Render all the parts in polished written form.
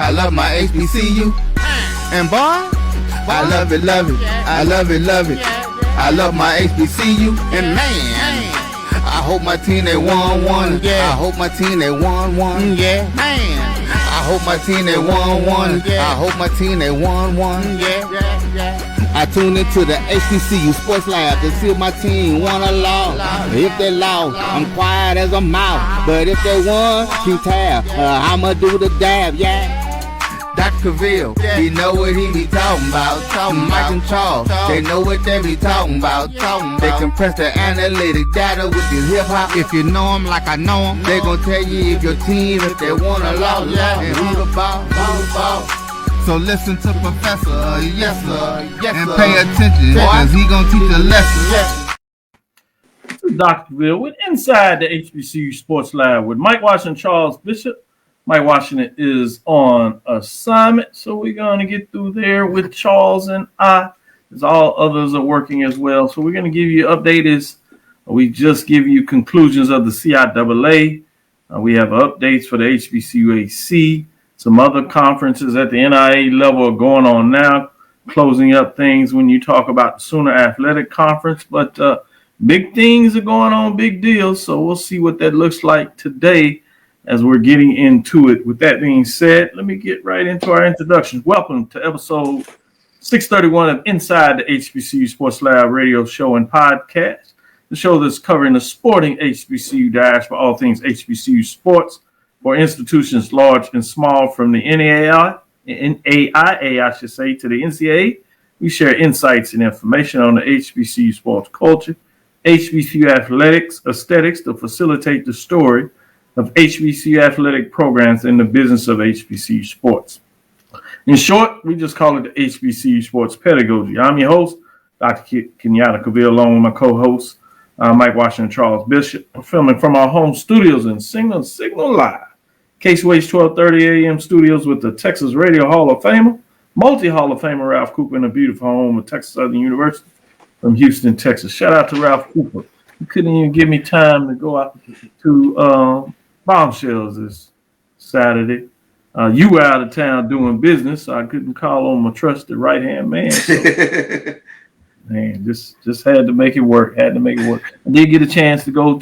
I love my HBCU. And boy, I love it, love it. I love it, love it. I love my HBCU. And man, I hope my team they won one. I hope my team they won one. Yeah, man. I hope my team they won one. I hope my team they won one. I tune into the HBCU Sports Lab to see if my team won or lost. If they lost, I'm quiet as a mouse. But if they won, keep tab. I'ma do the dab, yeah. Dr. CAVIL'S, he know what he be talking about. Mike and Charles, they know what they be talking about. They compress the analytic data with the hip hop. If you know them like I know them, they gon' tell you if your team, if they won or lost, and who the ball, who the ball. So listen to Professor, yes sir, yes, and pay attention, cause he gon' teach a lesson. This is Dr. CAVIL'S with Inside the HBCU Sports Lab with Mike Washington, Charles Bishop. Mike Washington is on assignment, so we're going to get through there with Charles and I, as all others are working as well. So we're going to give you an update as we just give you conclusions of the CIAA. We have updates for the HBCUAC. Some other conferences at the NIA level are going on now, closing up things when you talk about the Sooner Athletic Conference. But big things are going on, big deals. So we'll see what that looks like today as we're getting into it. With that being said, let me get right into our introductions. Welcome to episode 631 of Inside the HBCU Sports Lab radio show and podcast, the show that's covering the sporting HBCU diaspora, all things HBCU sports for institutions large and small, from the NAIA, I should say, to the NCAA. We share insights and information on the HBCU sports culture, HBCU athletics, aesthetics to facilitate the story of HBCU athletic programs in the business of HBCU sports. In short, we just call it the HBCU sports pedagogy. I'm your host, Dr. Kenyatta, along with my co-host, Mike Washington, Charles Bishop. We're filming from our home studios in Signal Live, KCWH 1230 AM studios with the Texas Radio Hall of Famer, multi-Hall of Famer Ralph Cooper in the beautiful home of Texas Southern University from Houston, Texas. Shout out to Ralph Cooper. He couldn't even give me time to go out to Bombshells this Saturday. You were out of town doing business, so I couldn't call on my trusted right-hand man. So, man, just had to make it work. I did get a chance to go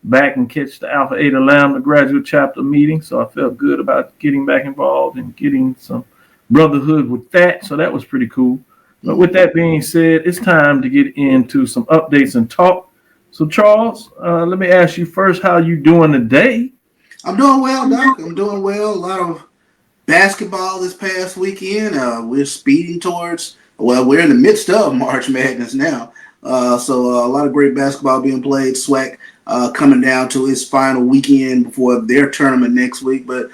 back and catch the Alpha Eta Lambda graduate chapter meeting, so I felt good about getting back involved and getting some brotherhood with that. So that was pretty cool. But with that being said, it's time to get into some updates and talk. So, Charles, let me ask you first, how you doing today? I'm doing well, Doc. I'm doing well. A lot of basketball this past weekend. We're speeding towards, we're in the midst of March Madness now. So a lot of great basketball being played. SWAC coming down to its final weekend before their tournament next week. But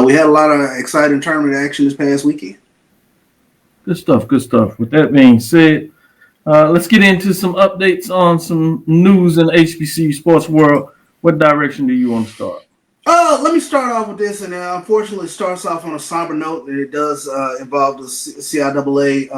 we had a lot of exciting tournament action this past weekend. Good stuff, good stuff. With that being said, let's get into some updates on some news in the HBCU sports world. What direction do you want to start? Let me start off with this, and unfortunately, it starts off on a somber note, and it does involve the CIAA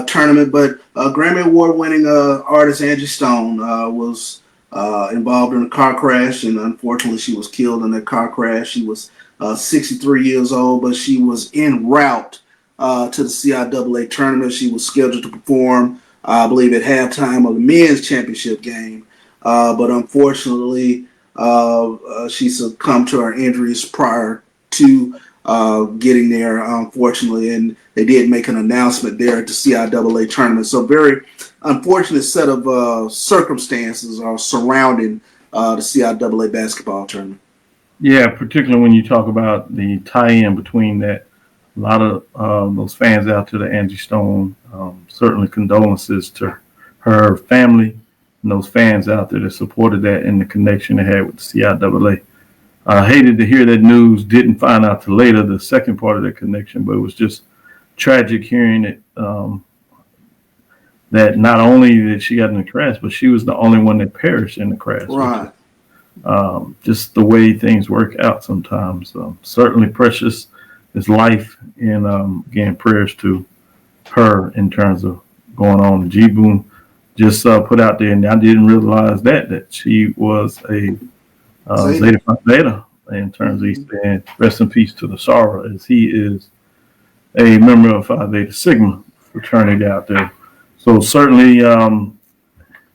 tournament. But Grammy Award-winning artist Angie Stone was involved in a car crash, and unfortunately, she was killed in that car crash. She was 63 years old, but she was en route to the CIAA tournament. She was scheduled to perform, I believe, at halftime of the men's championship game, but unfortunately, she succumbed to her injuries prior to getting there, unfortunately, and they did make an announcement there at the CIAA tournament. So very unfortunate set of circumstances are surrounding the CIAA basketball tournament. Yeah, particularly when you talk about the tie-in between that. A lot of those fans out to the Angie Stone, certainly condolences to her family and those fans out there that supported that and the connection they had with the CIAA. I hated to hear that news, didn't find out till later, the second part of that connection, but it was just tragic hearing it, that not only that she got in the crash, but she was the only one that perished in the crash. Right. Just the way things work out sometimes. Certainly precious is life, and again, prayers to her in terms of going on. G-Boom just put out there, and I didn't realize that she was a Zeta Phi Theta, in terms of East Bend. Rest in peace to the sorrow, as he is a member of Phi Beta Sigma fraternity out there. So certainly,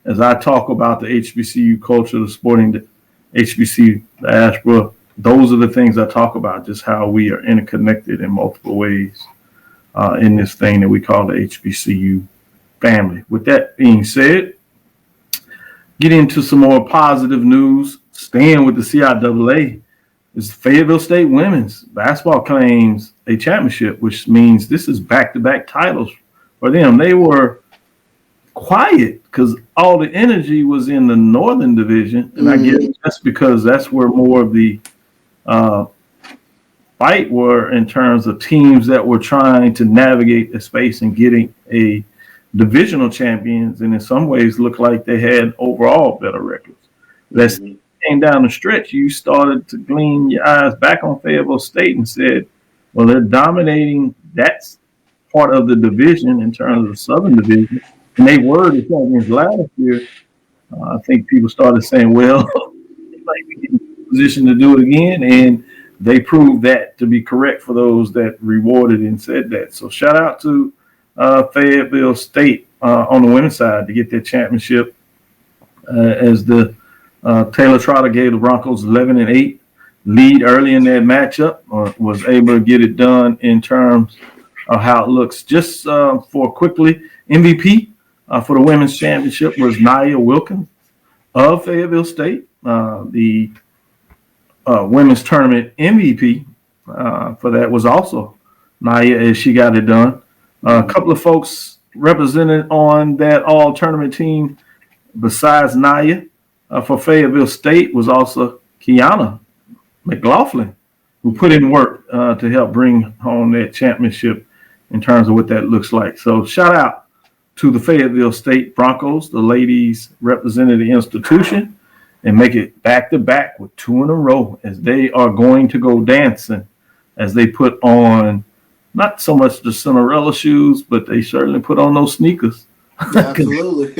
as I talk about the HBCU culture, the sporting, the HBCU diaspora, those are the things I talk about, just how we are interconnected in multiple ways in this thing that we call the HBCU family. With that being said, get into some more positive news. Staying with the CIAA is Fayetteville State women's basketball claims a championship, which means this is back-to-back titles for them. They were quiet because all the energy was in the Northern Division, and I guess that's because that's where more of the fight were in terms of teams that were trying to navigate the space and getting a divisional champions, and in some ways looked like they had overall better records. As came down the stretch, you started to glean your eyes back on Fayetteville State and said, well, they're dominating that part of the division in terms of the Southern Division, and they were the champions last year. I think people started saying, well, they might be in a position to do it again, and they proved that to be correct for those that rewarded and said that. So shout out to Fayetteville State on the women's side to get their championship as the Taylor Trotter gave the Broncos 11-8 lead early in that matchup, was able to get it done in terms of how it looks. Just for quickly, MVP for the women's championship was Nia Wilkins of Fayetteville State. The women's tournament MVP for that was also Nia, as she got it done. A couple of folks represented on that all tournament team besides Nia for Fayetteville State was also Kenyatta McLaughlin, who put in work to help bring home that championship in terms of what that looks like. So shout out to the Fayetteville State Broncos. The ladies represented the institution and make it back-to-back with 2 in a row as they are going to go dancing as they put on not so much the Cinderella shoes, but they certainly put on those sneakers. Absolutely.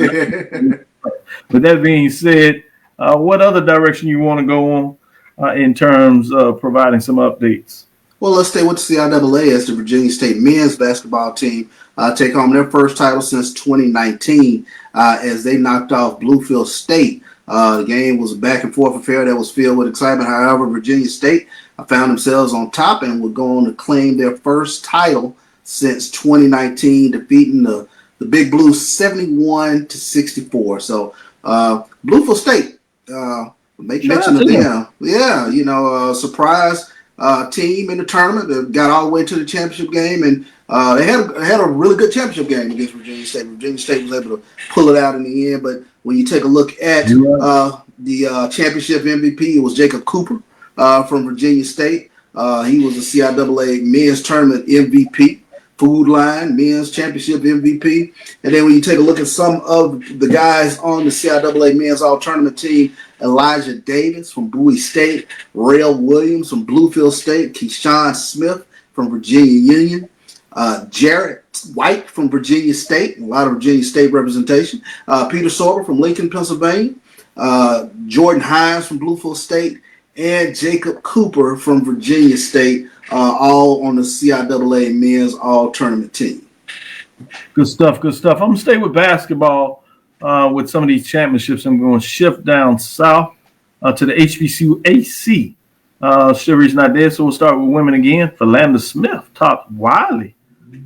With that being said, what other direction you want to go on in terms of providing some updates? Well, let's stay with the CIAA as the Virginia State men's basketball team take home their first title since 2019 as they knocked off Bluefield State. The game was a back and forth affair that was filled with excitement. However, Virginia State found themselves on top and would go on to claim their first title since 2019, defeating the Big Blues 71-64. So Bluefield State, make mention of them. Yeah, surprise team in the tournament that got all the way to the championship game, and they had a really good championship game against Virginia State. Virginia State was able to pull it out in the end, but when you take a look at the championship MVP, it was Jacob Cooper from Virginia State. He was the CIAA men's tournament MVP, Food Line men's championship MVP. And then when you take a look at some of the guys on the CIAA men's all-tournament team, Elijah Davis from Bowie State, Rail Williams from Bluefield State, Keyshawn Smith from Virginia Union, Jarrett White from Virginia State, a lot of Virginia State representation, Peter Serba from Lincoln, Pennsylvania, Jordan Hines from Bluefield State, and Jacob Cooper from Virginia State, all on the CIAA men's all-tournament team. Good stuff, good stuff. I'm going to stay with basketball with some of these championships. I'm going to shift down south to the HBCUAC. Sherry's not there, so we'll start with women again. Philander Smith topped Wiley.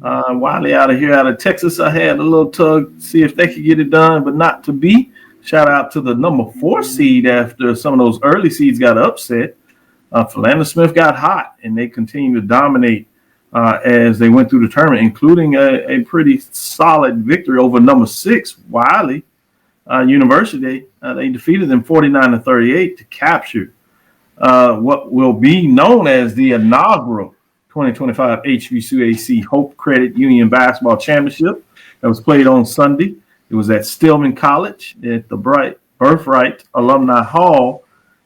Wiley out of Texas. I had a little tug, see if they could get it done, but not to be. Shout out to the number 4 seed after some of those early seeds got upset. Philander Smith got hot, and they continued to dominate as they went through the tournament, including a pretty solid victory over number 6, Wiley University. They defeated them 49-38 to capture what will be known as the inaugural 2025 HBCUAC Hope Credit Union Basketball Championship that was played on Sunday. It was at Stillman College at the Birthright Alumni Hall.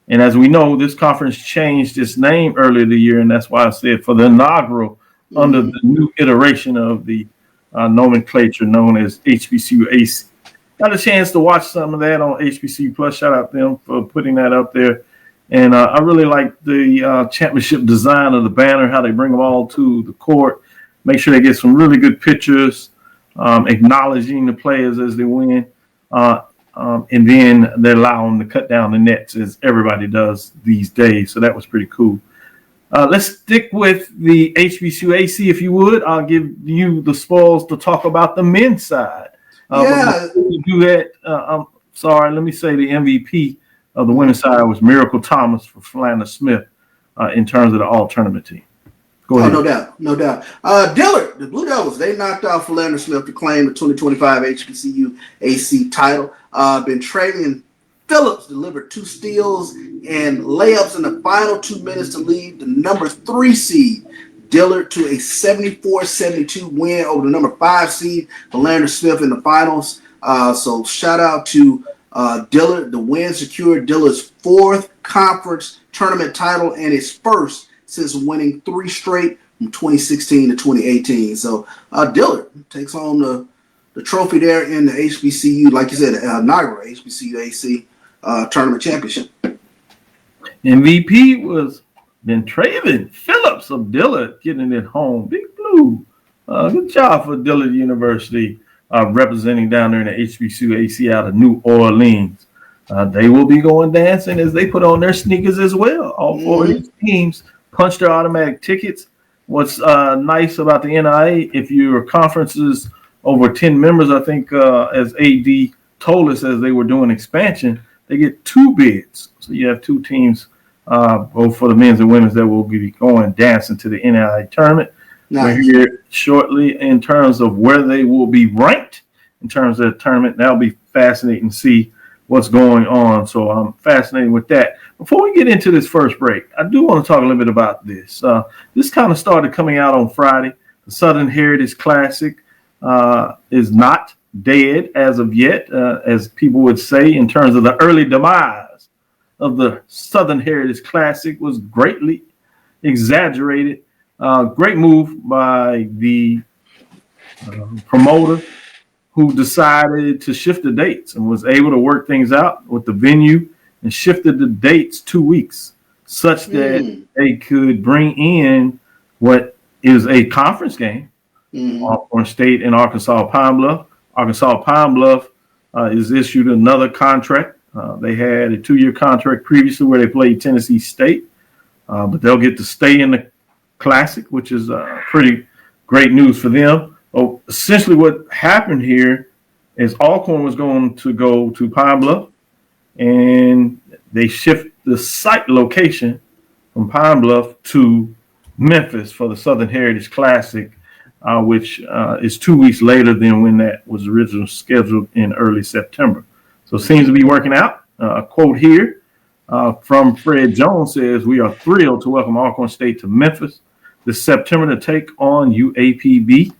And as we know, this conference changed its name earlier the year, and that's why I said for the inaugural under the new iteration of the nomenclature known as HBCUAC. Got a chance to watch some of that on HBCU Plus. Shout out to them for putting that up there And I really like the championship design of the banner, how they bring them all to the court, make sure they get some really good pictures, acknowledging the players as they win. And then they allow them to cut down the nets as everybody does these days. So that was pretty cool. Let's stick with the HBCUAC, if you would. I'll give you the spoils to talk about the men's side. Yeah. Before we do that, I'm sorry, let me say the MVP of the women's side was Miracle Thomas for Philander Smith in terms of the all-tournament team. Go ahead. No doubt. Dillard, the Blue Devils, they knocked out Philander Smith to claim the 2025 HBCUAC title. Ben Travian Phillips delivered 2 steals and layups in the final 2 minutes to lead the number 3 seed Dillard to a 74-72 win over the number 5 seed Philander Smith in the finals. So shout out to Dillard. The win secured Dillard's 4th conference tournament title and his first since winning 3 straight from 2016 to 2018. So Dillard takes home the trophy there in the HBCU, like you said, the inaugural HBCUAC tournament championship. MVP was Ben Travian Phillips of Dillard getting it home. Big Blue. Good job for Dillard University representing down there in the HBCUAC out of New Orleans. They will be going dancing as they put on their sneakers as well. All 4 of these teams punched their automatic tickets. What's nice about the NIA, if your conference is over 10 members, I think as AD told us as they were doing expansion, they get 2 bids. So you have 2 teams, both for the men's and women's, that will be going dancing to the NIA tournament. Nice. We're here shortly in terms of where they will be ranked in terms of the tournament. That'll be fascinating to see what's going on. So I'm fascinated with that. Before we get into this first break, I do want to talk a little bit about this. This kind of started coming out on Friday. The Southern Heritage Classic is not dead as of yet, as people would say, in terms of the early demise of the Southern Heritage Classic was greatly exaggerated. Great move by the promoter who decided to shift the dates and was able to work things out with the venue and shifted the dates 2 weeks such that they could bring in what is a conference game, Alcorn State and Arkansas Pine Bluff. Arkansas Pine Bluff is issued another contract. They had a 2-year contract previously where they played Tennessee State, but they'll get to stay in the Classic, which is pretty great news for them. Essentially what happened here is Alcorn was going to go to Pine Bluff, and they shift the site location from Pine Bluff to Memphis for the Southern Heritage Classic, which is 2 weeks later than when that was originally scheduled in early September. So it seems to be working out. A quote here from Fred Jones says, "We are thrilled to welcome Alcorn State to Memphis this September to take on UAPB."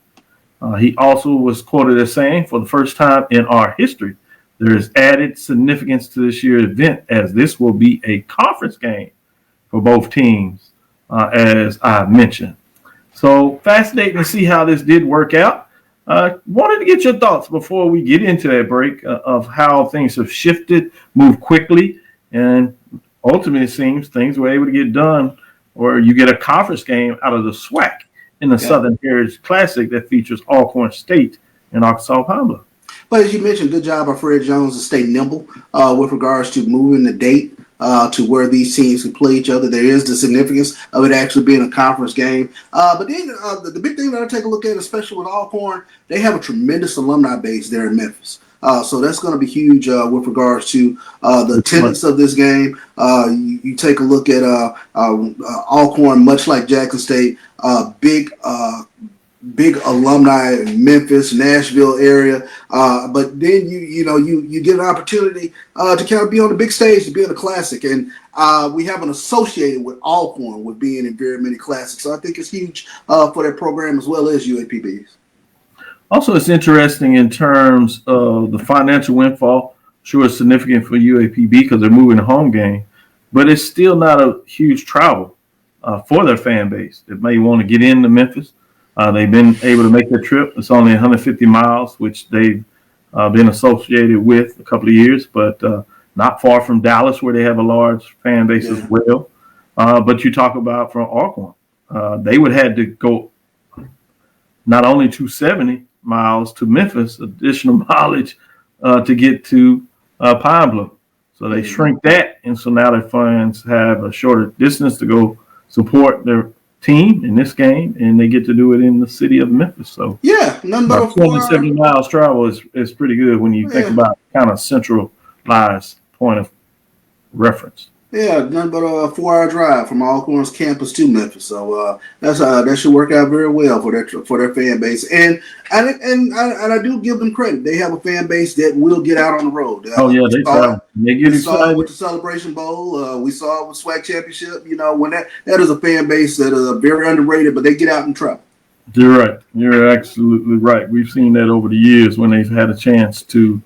He also was quoted as saying, "For the first time in our history, there is added significance to this year's event as this will be a conference game for both teams, as I mentioned." So fascinating to see how this did work out. Wanted to get your thoughts before we get into that break of how things have shifted, moved quickly, and ultimately it seems things were able to get done, or you get a conference game out of the SWAC in the Southern Heritage Classic that features Alcorn State and Arkansas Pine Bluff. But as you mentioned, good job by Fred Jones to stay nimble with regards to moving the date to where these teams can play each other. There is the significance of it actually being a conference game. But then the big thing that I take a look at, especially with Alcorn, they have a tremendous alumni base there in Memphis. So that's going to be huge with regards to the attendance of this game. You take a look at Alcorn, much like Jackson State, big alumni in Memphis, Nashville area. But then you get an opportunity to kind of be on the big stage, to be in a classic. And we haven't associated with Alcorn with being in very many classics. So I think it's huge for that program as well as UAPB's. Also, it's interesting in terms of the financial windfall. Sure, it's significant for UAPB because they're moving the home game, but it's still not a huge travel for their fan base that may want to get into Memphis. They've been able to make their trip. It's only 150 miles, which they've been associated with a couple of years, but not far from Dallas, where they have a large fan base as well. But you talk about from Alcorn, they would have to go not only 270 miles to Memphis, additional mileage to get to Pine Bluff. So they shrink that, and so now their fans have a shorter distance to go support their team in this game, and they get to do it in the city of Memphis. So yeah, nothing but 270 miles travel is pretty good when you think about kind of centralized point of reference. Yeah, nothing but a 4-hour drive from Alcorn's campus to Memphis. So that should work out very well for their fan base. And I do give them credit. They have a fan base that will get out on the road. They get excited with the Celebration Bowl. We saw it with SWAC Championship. You know, when that is a fan base that is very underrated, but they get out and travel. You're right. You're absolutely right. We've seen that over the years when they've had a chance to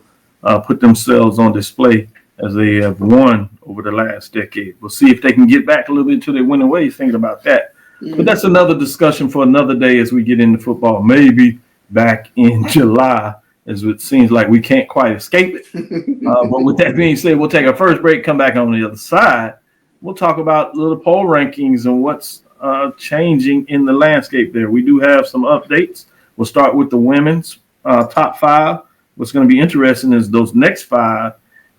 put themselves on display as they have won over the last decade. We'll see if they can get back a little bit to their winning ways, thinking about that. But that's another discussion for another day as we get into football, maybe back in July, as it seems like we can't quite escape it. But with that being said, we'll take our first break, come back on the other side. We'll talk about little poll rankings and what's changing in the landscape there. We do have some updates. We'll start with the women's top 5. What's going to be interesting is those next 5.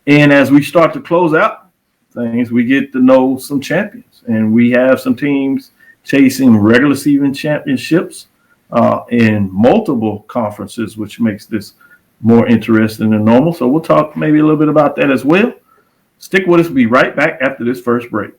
And as we start to close out things, we get to know some champions. And we have some teams chasing regular season championships in multiple conferences, which makes this more interesting than normal. So we'll talk maybe a little bit about that as well. Stick with us. We'll be right back after this first break.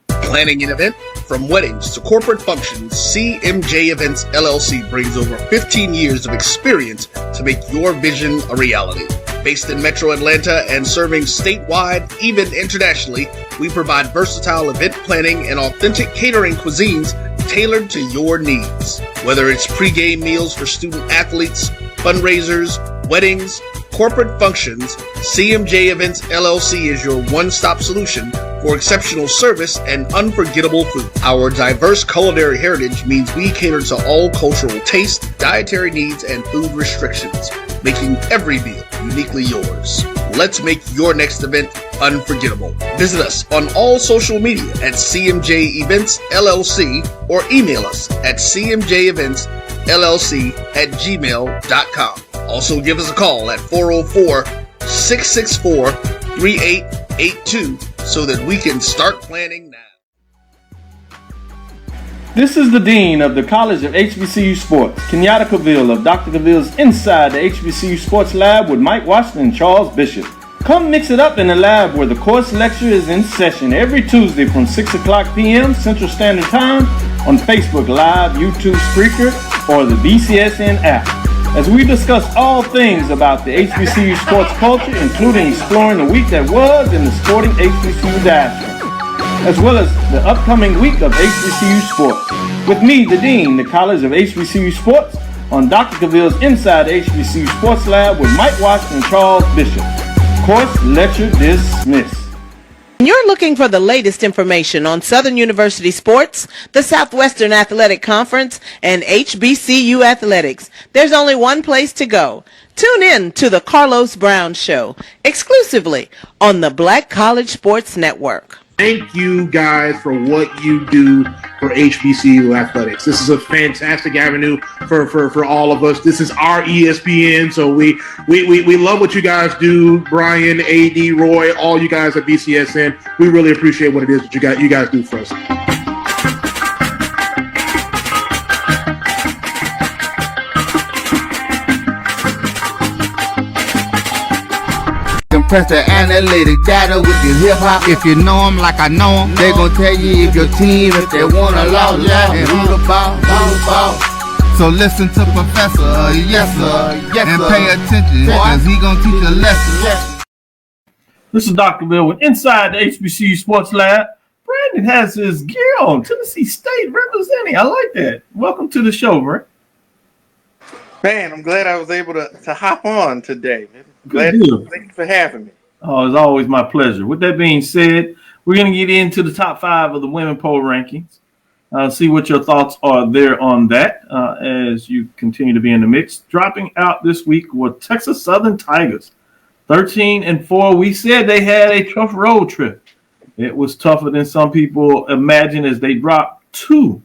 Planning an event? From weddings to corporate functions, CMJ Events LLC brings over 15 years of experience to make your vision a reality. Based in Metro Atlanta and serving statewide, even internationally, we provide versatile event planning and authentic catering cuisines tailored to your needs. Whether it's pre-game meals for student athletes, fundraisers, weddings, corporate functions, CMJ Events LLC is your one-stop solution for exceptional service and unforgettable food. Our diverse culinary heritage means we cater to all cultural tastes, dietary needs, and food restrictions, making every meal uniquely yours. Let's make your next event unforgettable. Visit us on all social media at CMJ Events LLC or email us at cmjeventsllc@gmail.com. Also give us a call at 404-664-3882 so that we can start planning now. This is the Dean of the College of HBCU Sports, Kenyatta CAVIL'S of Dr. CAVIL'S Inside the HBCU Sports Lab with Mike Washington and Charles Bishop. Come mix it up in the lab where the course lecture is in session every Tuesday from 6 o'clock p.m. Central Standard Time on Facebook Live, YouTube Spreaker, or the BCSN app. As we discuss all things about the HBCU sports culture, including exploring the week that was in the sporting HBCU diaspora, as well as the upcoming week of HBCU sports. With me, the Dean, the College of HBCU Sports, on Dr. CAVIL'S Inside the HBCU Sports Lab with Mike Washington and Charles Bishop. Course lecture dismissed. You're looking for the latest information on Southern University sports, the Southwestern Athletic Conference, and HBCU athletics. There's only one place to go. Tune in to the Carlos Brown Show, exclusively on the Black College Sports Network. Thank you guys for what you do for HBCU athletics. This is a fantastic avenue for all of us. This is our ESPN, so we love what you guys do. Brian, AD, Roy, all you guys at BCSN. We really appreciate what it is that you guys do for us. Press the analytic data with the hip hop. If you know them like I know them, they gon' tell you if your team, if they wanna lose, and who the ball. So listen to Professor, yes sir, and pay attention, cause he gon' teach a lesson. This is Dr. Bill with Inside the HBCU Sports Lab. Brandon has his gear on, Tennessee State representing. I like that. Welcome to the show, Brandon. Man, I'm glad I was able to hop on today. Good deal. Thank you for having me. Oh, it's always my pleasure. With that being said, we're going to get into the top 5 of the women poll rankings. See what your thoughts are there on that as you continue to be in the mix. Dropping out this week were Texas Southern Tigers. 13-4. We said they had a tough road trip. It was tougher than some people imagine as they dropped two.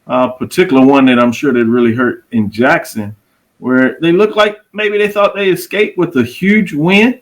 Particular one that I'm sure that really hurt in Jackson, where they looked like maybe they thought they escaped with a huge win.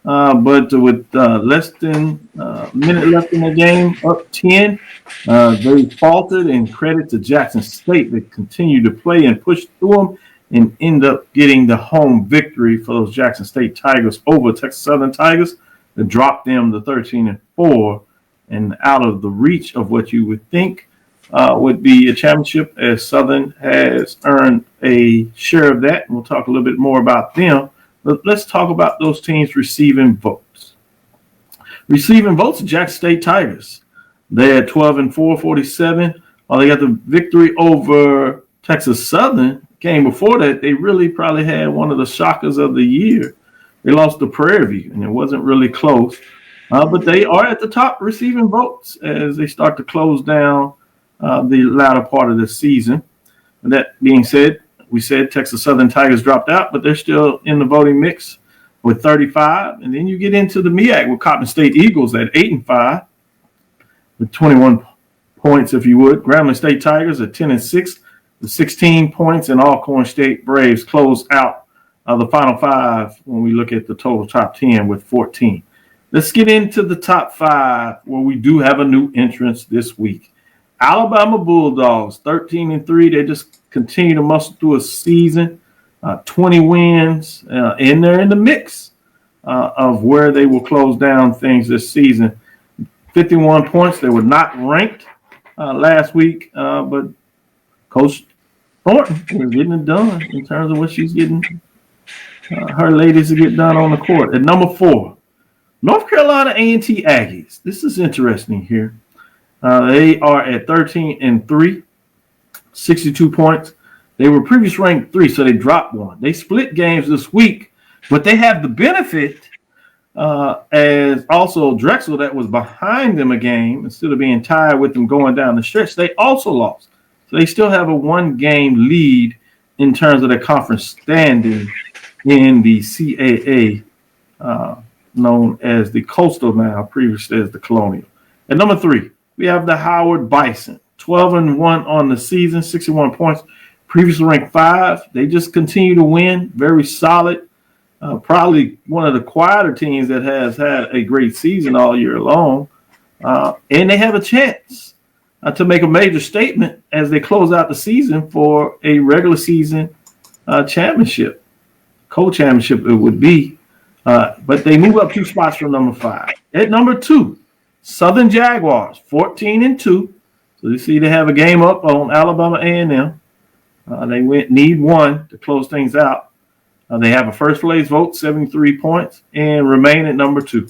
But with less than a minute left in the game, up 10, they faltered, and credit to Jackson State. They continued to play and push through them and end up getting the home victory for those Jackson State Tigers over Texas Southern Tigers that dropped them to 13-4 and out of the reach of what you would think would be a championship, as Southern has earned a share of that. And we'll talk a little bit more about them. But let's talk about those teams receiving votes. Receiving votes, Jackson State Tigers. They had 12-4, 47. They got the victory over Texas Southern. Game before that, they really probably had one of the shockers of the year. They lost to Prairie View, and it wasn't really close. But they are at the top receiving votes as they start to close down the latter part of the season. And that being said, we said Texas Southern Tigers dropped out, but they're still in the voting mix with 35. And then you get into the MEAC with Coppin State Eagles at 8-5 with 21 points, if you would. Grambling State Tigers at 10-6 with 16 points, and Alcorn State Braves close out the final five when we look at the total top 10 with 14. Let's get into the top five, where we do have a new entrance this week. Alabama Bulldogs, 13-3. They just continue to muscle through a season, 20 wins, and they're in the mix of where they will close down things this season. 51 points. They were not ranked last week, but Coach Thornton is getting it done in terms of what she's getting her ladies to get done on the court. At number 4, North Carolina A&T Aggies. This is interesting here. They are at 13-3, 62 points. They were previously ranked 3, so they dropped one. They split games this week, but they have the benefit as also Drexel, that was behind them a game, instead of being tied with them going down the stretch, they also lost. So they still have a one-game lead in terms of their conference standing in the CAA, known as the Coastal now, previously as the Colonial. At number 3, we have the Howard Bison, 12-1 on the season, 61 points, previously ranked 5. They just continue to win, very solid. Probably one of the quieter teams that has had a great season all year long. And they have a chance to make a major statement as they close out the season for a regular season championship. Co-championship it would be. But they move up 2 spots from number 5. At number 2, Southern Jaguars, 14-2. So you see they have a game up on Alabama A&M. They need one to close things out. They have a first place vote, 73 points, and remain at number 2.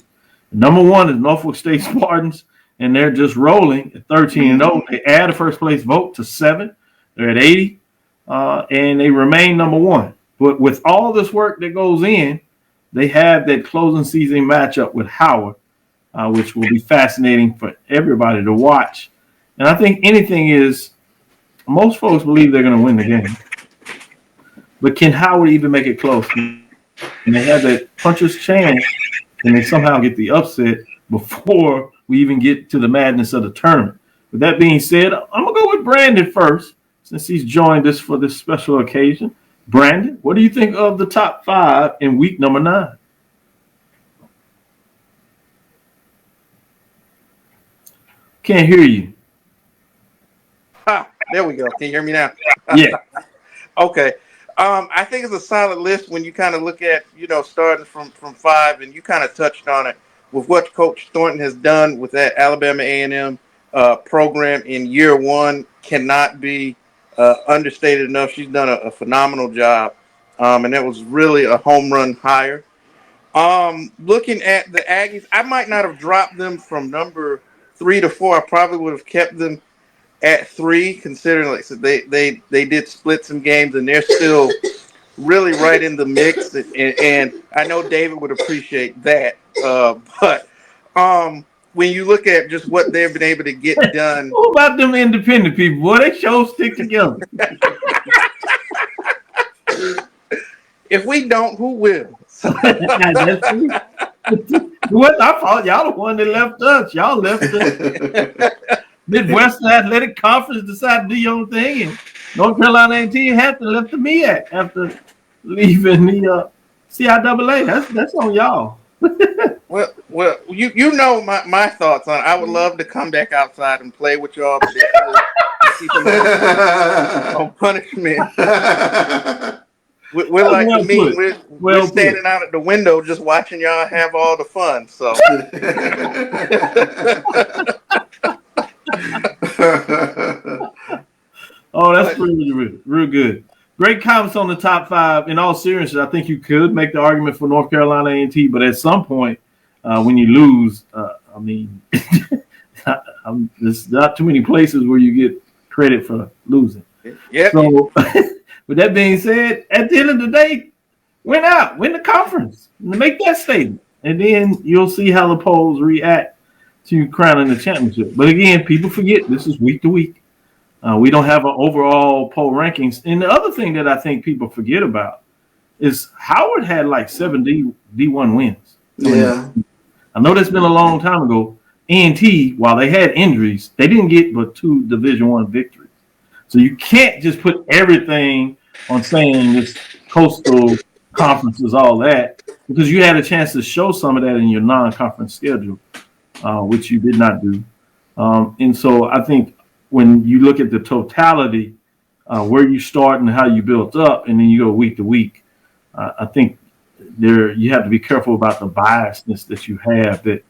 Number 1 is Norfolk State Spartans, and they're just rolling at 13-0. They add a first place vote to 7. They're at 80, and they remain number 1. But with all this work that goes in, they have that closing season matchup with Howard, which will be fascinating for everybody to watch. And I think anything is, most folks believe they're going to win the game. But can Howard even make it close? And they have that puncher's chance, and they somehow get the upset before we even get to the madness of the tournament. With that being said, I'm going to go with Brandon first, since he's joined us for this special occasion. Brandon, what do you think of the top 5 in week number 9? Can't hear you. There we go. Can you hear me now? Yeah. Okay. I think it's a solid list when you kind of look at, starting from 5, and you kind of touched on it with what Coach Thornton has done with that Alabama A&M program in year 1 cannot be understated enough. She's done a phenomenal job, and that was really a home run hire. Looking at the Aggies, I might not have dropped them from number 3 to 4. I probably would have kept them at 3, considering like so they did split some games, and they're still really right in the mix. And I know David would appreciate that. But when you look at just what they've been able to get done, what about them independent people? Boy, they sure stick together. If we don't, who will? That's true. What I thought y'all the one that left us. Y'all left the Midwestern Athletic Conference, decided to do your own thing, and North Carolina A&T had to left the MEAC after leaving the CIAA. That's on y'all. Well, you know my thoughts on it. I would love to come back outside and play with y'all, but keep them on punishment. We're like the meme. We're standing out at the window just watching y'all have all the fun. So. Oh, that's real good. Great comments on the top 5. In all seriousness, I think you could make the argument for North Carolina A&T, but at some point, when you lose, I mean, there's not too many places where you get credit for losing. Yeah. So, with that being said, at the end of the day, win the conference, make that statement, and then you'll see how the polls react to crowning the championship. But again, people forget this is week to week. We don't have an overall poll rankings. And the other thing that I think people forget about is Howard had like 7 D1 wins. Yeah. I know that's been a long time ago. A&T, while they had injuries, they didn't get but 2 Division I victories. So you can't just put everything on saying this coastal conference is all that, because you had a chance to show some of that in your non-conference schedule, which you did not do. And so I think when you look at the totality, where you start and how you built up, and then you go week to week, I think you have to be careful about the biasness that you have, that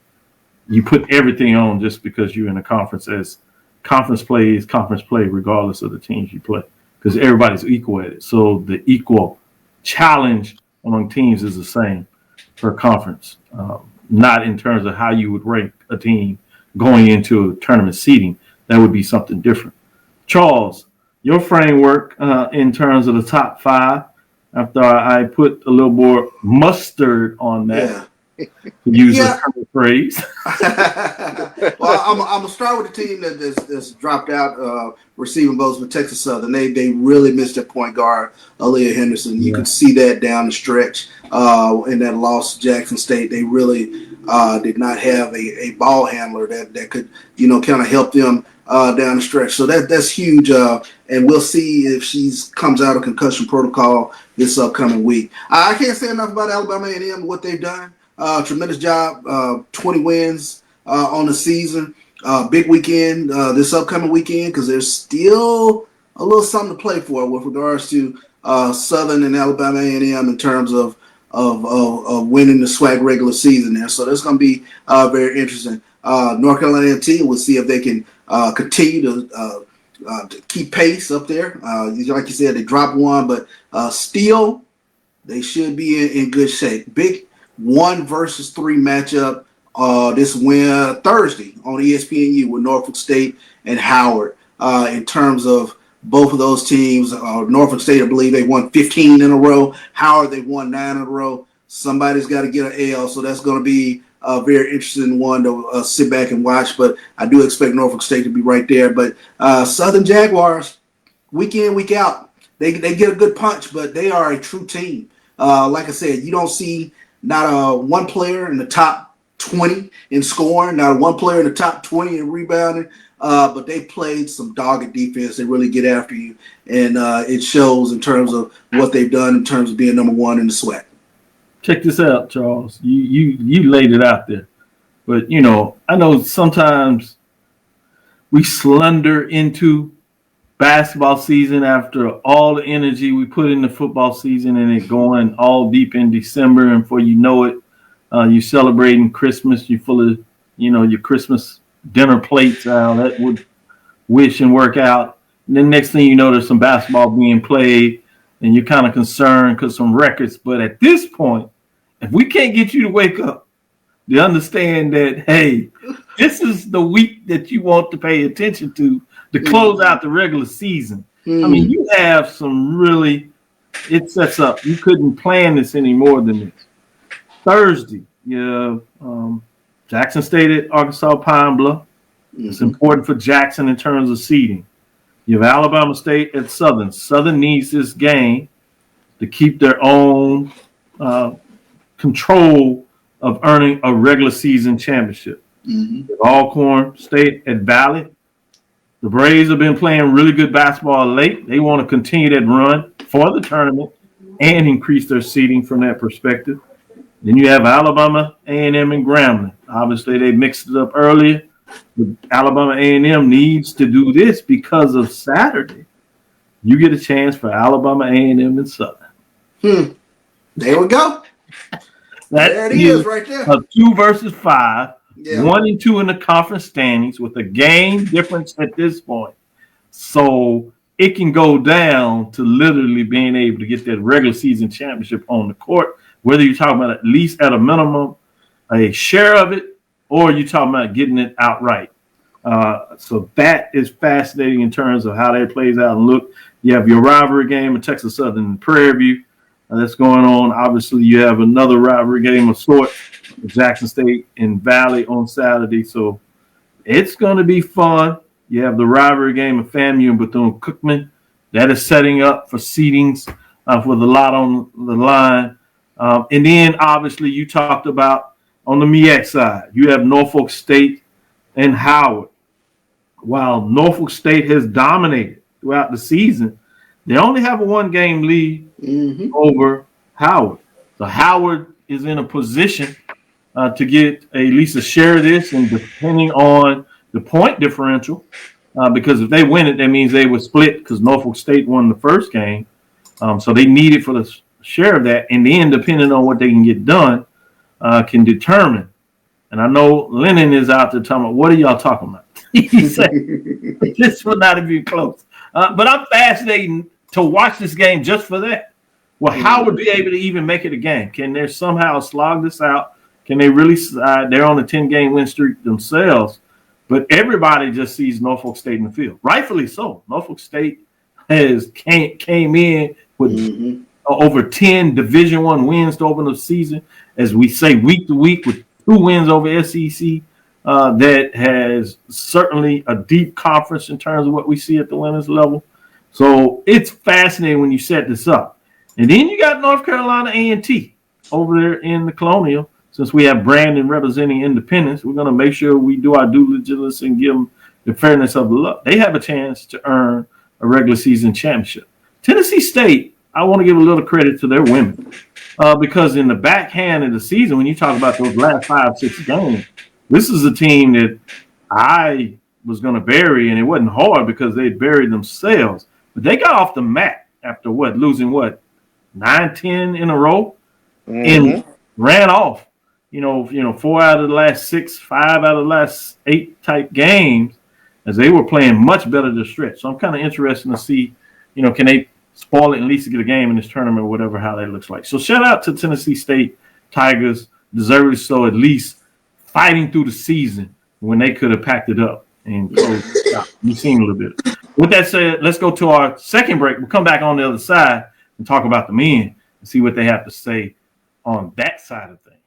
you put everything on just because you're in a conference, as conference play is conference play regardless of the teams you play, because everybody's equal at it. So the equal challenge among teams is the same per conference, not in terms of how you would rank a team going into a tournament seeding. That would be something different. Charles, your framework in terms of the top 5, after I put a little more mustard on that, to use a phrase. Well, I'm gonna start with the team that's dropped out receiving votes with Texas Southern. They really missed their point guard, Aaliyah Henderson. You could see that down the stretch in that loss to Jackson State. They really did not have a ball handler that could kind of help them down the stretch. So that's huge. And we'll see if she comes out of concussion protocol this upcoming week. I can't say enough about Alabama A&M, what they've done. Tremendous job. 20 wins on the season. Big weekend this upcoming weekend, because there's still a little something to play for with regards to Southern and Alabama A&M in terms of winning the SWAC regular season there. So that's going to be very interesting. North Carolina A&T, we'll see if they can continue to keep pace up there. Like you said, they dropped 1, but still they should be in good shape. Big 1 versus 3 matchup this Thursday on ESPNU with Norfolk State and Howard. In terms of both of those teams, Norfolk State, I believe they won 15 in a row. Howard, they won 9 in a row. Somebody's got to get an L, so that's going to be a very interesting one to sit back and watch. But I do expect Norfolk State to be right there. But Southern Jaguars, week in, week out, they get a good punch, but they are a true team. Like I said, you don't see not one player in the top 20 in scoring, not one player in the top 20 in rebounding, but they played some dogged defense. They really get after you, and it shows in terms of what they've done in terms of being number 1 in the SWAC. Check this out, Charles. You laid it out there, but I know sometimes we slunder into basketball season after all the energy we put in the football season, and it going all deep in December, and before you know it, you're celebrating Christmas. You're full of your Christmas dinner plates out that would wish and work out. And then next thing you know, there's some basketball being played, and you're kind of concerned because some records. But at this point, if we can't get you to wake up, to understand that, hey, this is the week that you want to pay attention to close out the regular season. I mean, you have some really, it sets up. You couldn't plan this any more than this. Thursday, Jackson State at Arkansas Pine Bluff. It's important for Jackson in terms of seeding. You have Alabama State at Southern. Southern needs this game to keep their own control of earning a regular season championship. Mm-hmm. Alcorn State at Valley. The Braves have been playing really good basketball late. They want to continue that run for the tournament and increase their seeding from that perspective. Then you have Alabama, A&M, and Grambling. Obviously, they mixed it up earlier. But Alabama A&M needs to do this because of Saturday. You get a chance for Alabama A&M and Southern. There we go. There it is right there. A 2 versus 5. Yeah. 1 and 2 in the conference standings with a game difference at this point. So it can go down to literally being able to get that regular season championship on the court, whether you're talking about at least at a minimum a share of it, or you're talking about getting it outright. So that is fascinating in terms of how that plays out. And look, you have your rivalry game in Texas Southern and Prairie View that's going on. Obviously, you have another rivalry game of sorts, Jackson State and Valley on Saturday. So it's going to be fun. You have the rivalry game of FAMU and Bethune-Cookman. That is setting up for seedings with a lot on the line. And then, obviously, you talked about on the MEAC side, you have Norfolk State and Howard. While Norfolk State has dominated throughout the season, they only have a 1-game lead over Howard. So Howard is in a position to get at least a share of this, and depending on the point differential, because if they win it, that means they would split because Norfolk State won the first game. So they need it for the share of that. And then, depending on what they can get done, can determine. And I know Lennon is out there talking about, what are y'all talking about? He said, this will not be close. But I'm fascinated to watch this game just for that. Well, how would be able to even make it a game? Can they somehow slog this out? Can they really they're on a 10-game win streak themselves, but everybody just sees Norfolk State in the field. Rightfully so. Norfolk State came in with over 10 Division I wins to open the season, as we say, week to week, with 2 wins over SEC. That has certainly a deep conference in terms of what we see at the winners level. So it's fascinating when you set this up. And then you got North Carolina A&T over there in the Colonial. Since we have Brandon representing Independence, we're going to make sure we do our due diligence and give them the fairness of the luck. They have a chance to earn a regular season championship. Tennessee State, I want to give a little credit to their women because in the backhand of the season, when you talk about those last 5-6 games, this is a team that I was going to bury, and it wasn't hard because they buried themselves. But they got off the mat after losing 9-10 in a row, and ran off. 4 out of the last 6, 5 out of the last 8 type games, as they were playing much better to stretch. So I'm kind of interested to see, can they spoil it and at least get a game in this tournament or whatever, how that looks like. So shout out to Tennessee State Tigers, deservedly so, at least fighting through the season when they could have packed it up and closed it out. You've seen a little bit. With that said, let's go to our second break. We'll come back on the other side and talk about the men and see what they have to say on that side of things.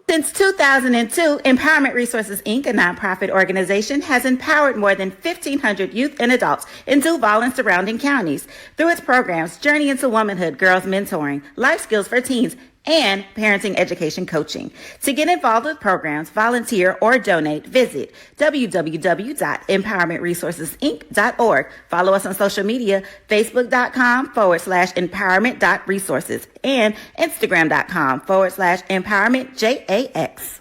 Since 2002, Empowerment Resources, Inc., a nonprofit organization, has empowered more than 1,500 youth and adults in Duval and surrounding counties through its programs Journey into Womanhood, Girls Mentoring, Life Skills for Teens, and parenting education coaching. To get involved with programs, volunteer, or donate, visit www.empowermentresourcesinc.org. Follow us on social media, facebook.com/empowerment.resources and instagram.com/empowermentJAX.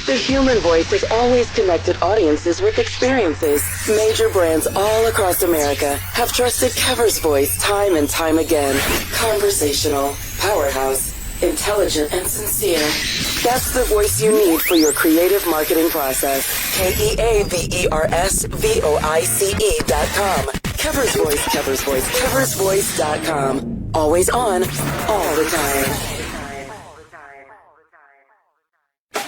The human voice has always connected audiences with experiences. Major brands all across America have trusted CAVIL'S voice time and time again. Conversational, powerhouse, intelligent, and sincere. That's the voice you need for your creative marketing process. KEAVERSVOICE.com. CAVIL'S Voice, CAVIL'S Voice, CAVIL'svoice.com. Always on, all the time.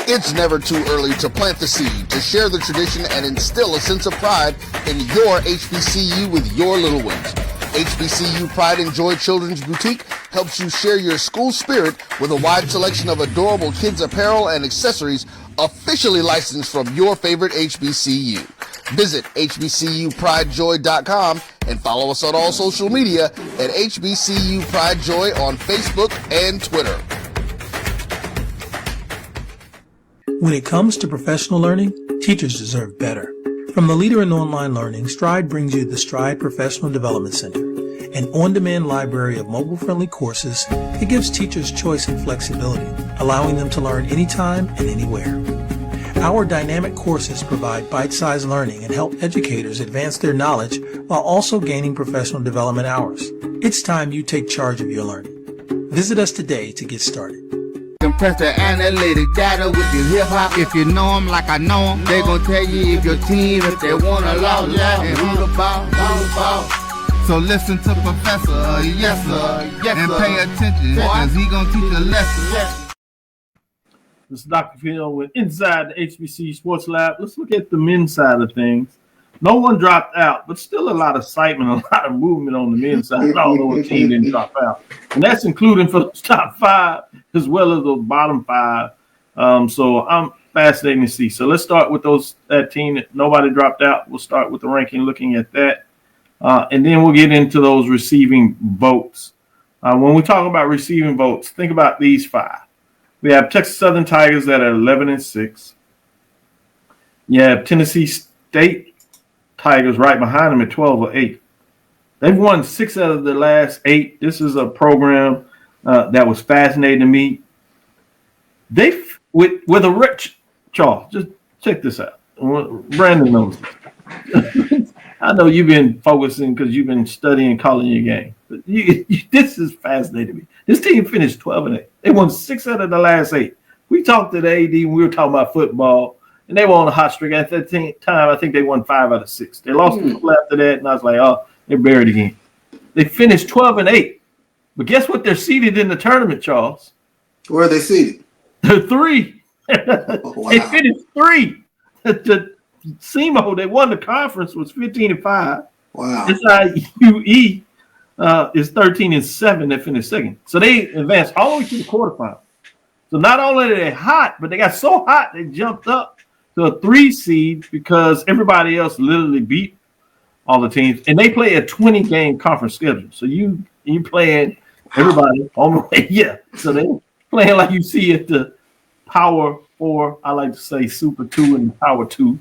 It's never too early to plant the seed, to share the tradition, and instill a sense of pride in your HBCU with your little ones. HBCU Pride and Joy Children's Boutique helps you share your school spirit with a wide selection of adorable kids apparel and accessories officially licensed from your favorite HBCU. Visit hbcupridejoy.com and follow us on all social media at HBCU Pride Joy on Facebook and Twitter. When it comes to professional learning, teachers deserve better. From the leader in online learning, Stride brings you the Stride Professional Development Center, an on-demand library of mobile-friendly courses that gives teachers choice and flexibility, allowing them to learn anytime and anywhere. Our dynamic courses provide bite-sized learning and help educators advance their knowledge while also gaining professional development hours. It's time you take charge of your learning. Visit us today to get started. Compress the analytic data with your hip-hop. If you know them like I know them, they gon' tell you if your team, if they wanna lose, and who the ball. So listen to Professor, yes sir, and pay attention, cause he gon' teach a lesson. This is Dr. Phil with Inside the HBCU Sports Lab. Let's look at the men's side of things. No one dropped out, but still a lot of excitement, a lot of movement on the men's side, although a team didn't drop out. And that's including for those top five as well as those bottom five. So I'm fascinated to see. So let's start with that team that nobody dropped out. We'll start with the ranking, looking at that. And then we'll get into those receiving votes. When we talk about receiving votes, think about these five. We have Texas Southern Tigers that are 11-6. You have Tennessee State Tigers right behind them at 12-8. They've won 6 out of the last 8. This is a program that was fascinating to me. With a rich Charles, just check this out. Brandon knows this. I know you've been focusing because you've been studying, calling your game. But this is fascinating to me. This team finished 12-8. They won 6 out of the last 8. We talked to the AD when we were talking about football, and they were on a hot streak. At that time, I think they won 5 out of 6. They lost a couple after that, and I was like, oh, they're buried again. They finished 12-8. But guess what? They're seeded in the tournament, Charles. Where are they seeded? They're 3. Wow. They finished 3. The SEMO, they won the conference, was 15-5. Wow. SIUE is 13-7. They finished second. So they advanced all the way to the quarterfinal. So not only are they hot, but they got so hot they jumped up to a 3 seed because everybody else literally beat all the teams. And they play a 20-game conference schedule. So you playing everybody on the way. Yeah. So they playing like you see at the Power 4. I like to say Super 2 and Power 2.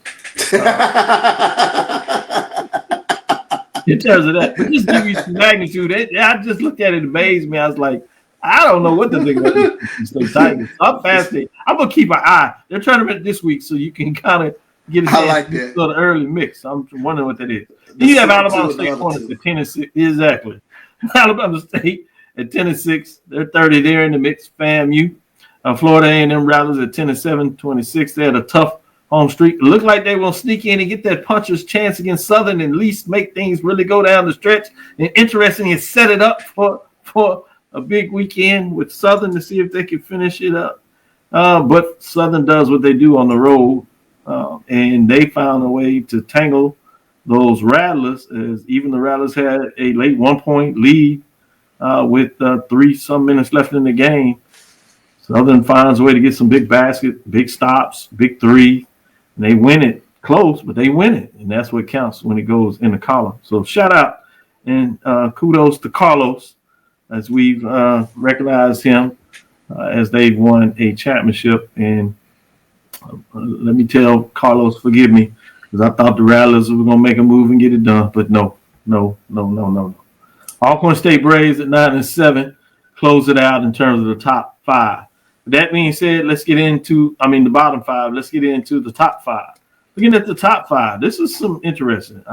In terms of that, but just give you some magnitude. I just looked at it, it amazed me. I was like, I don't know what to think about these State Tigers. I'm fascinated. I'm gonna keep an eye. They're tournament this week, so you can kind of get a like that. sort of early mix. I'm wondering what that is. Then you have Alabama State points at 10-6. Exactly. Alabama State at 10-6. They're 30 there in the mix. FAMU. Florida A&M Rallies at 10-7, 26. They had a tough home streak. It looked like they will sneak in and get that puncher's chance against Southern and at least make things really go down the stretch. And interesting is set it up for a big weekend with Southern to see if they can finish it up. But Southern does what they do on the road, and they found a way to tangle those Rattlers, as even the Rattlers had a late 1-point lead with 3-some minutes left in the game. Southern finds a way to get some big basket, big stops, big three, and they win it close, but they win it, and that's what counts when it goes in the column. So shout out and kudos to Carlos as we've recognized him as they've won a championship. And let me tell Carlos, forgive me, because I thought the Rattlers were going to make a move and get it done, but no. Alcorn State Braves at 9-7 close it out in terms of the top 5. That being said, let's get into, the bottom 5. Let's get into the top 5. Looking at the top 5, this is some interesting.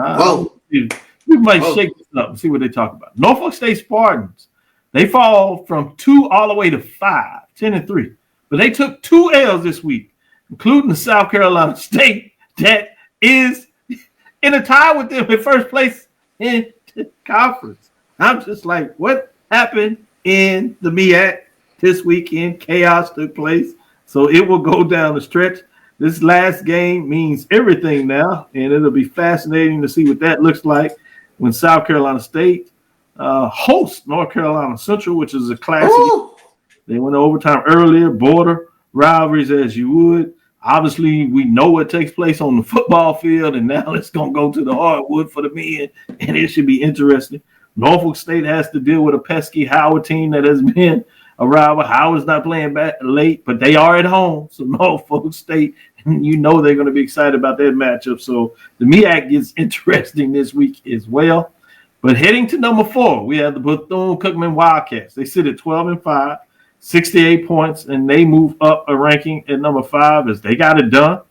We might shake this up and see what they talk about. Norfolk State Spartans, they fall from 2 all the way to 5, 10-3. But they took 2 L's this week, including the South Carolina State that is in a tie with them in first place in the conference. I'm just like, what? happened in the MEAC this weekend. Chaos took place, so it will go down the stretch. This last game means everything now, and it'll be fascinating to see what that looks like when South Carolina State hosts North Carolina Central, which is a classic. Ooh. They went to overtime earlier, border rivalries as you would. Obviously, we know what takes place on the football field, and now it's going to go to the hardwood for the men, and it should be interesting. Norfolk State has to deal with a pesky Howard team that has been a rival. Howard's not playing back late, but they are at home. So Norfolk State, you know they're going to be excited about that matchup. So the MEAC gets interesting this week as well. But heading to number 4, we have the Bethune-Cookman Wildcats. They sit at 12-5, 68 points, and they move up a ranking at number 5 as they got it done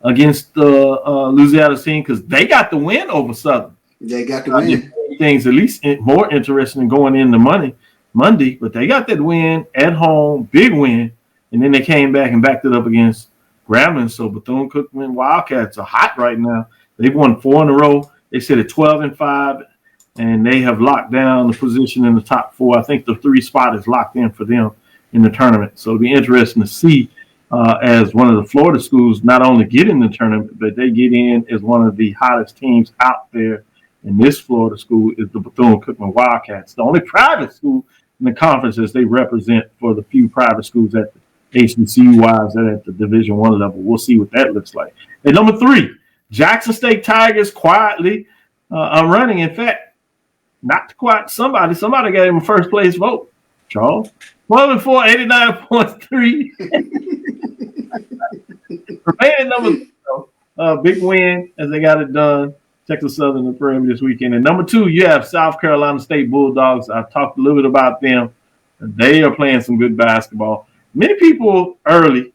against the Louisiana team because they got the win over Southern. They got the win. Things at least more interesting going into Monday, but they got that win at home, big win, and then they came back and backed it up against Grambling. So Bethune-Cookman Wildcats are hot right now. They've won 4 in a row. They sit at 12-5, and they have locked down the position in the top 4. I think the 3 spot is locked in for them in the tournament. So it'll be interesting to see as one of the Florida schools not only get in the tournament, but they get in as one of the hottest teams out there. And this Florida school is the Bethune-Cookman Wildcats, the only private school in the conference as they represent for the few private schools at the HBCU-wise and at the Division I level. We'll see what that looks like. At number 3, Jackson State Tigers quietly are running. In fact, not quiet. Somebody gave him a first place vote. Charles, 12-4, 89.3. Remaining number big win as they got it done. Texas Southern and Prairie this weekend. And number 2, you have South Carolina State Bulldogs. I've talked a little bit about them. They are playing some good basketball. Many people early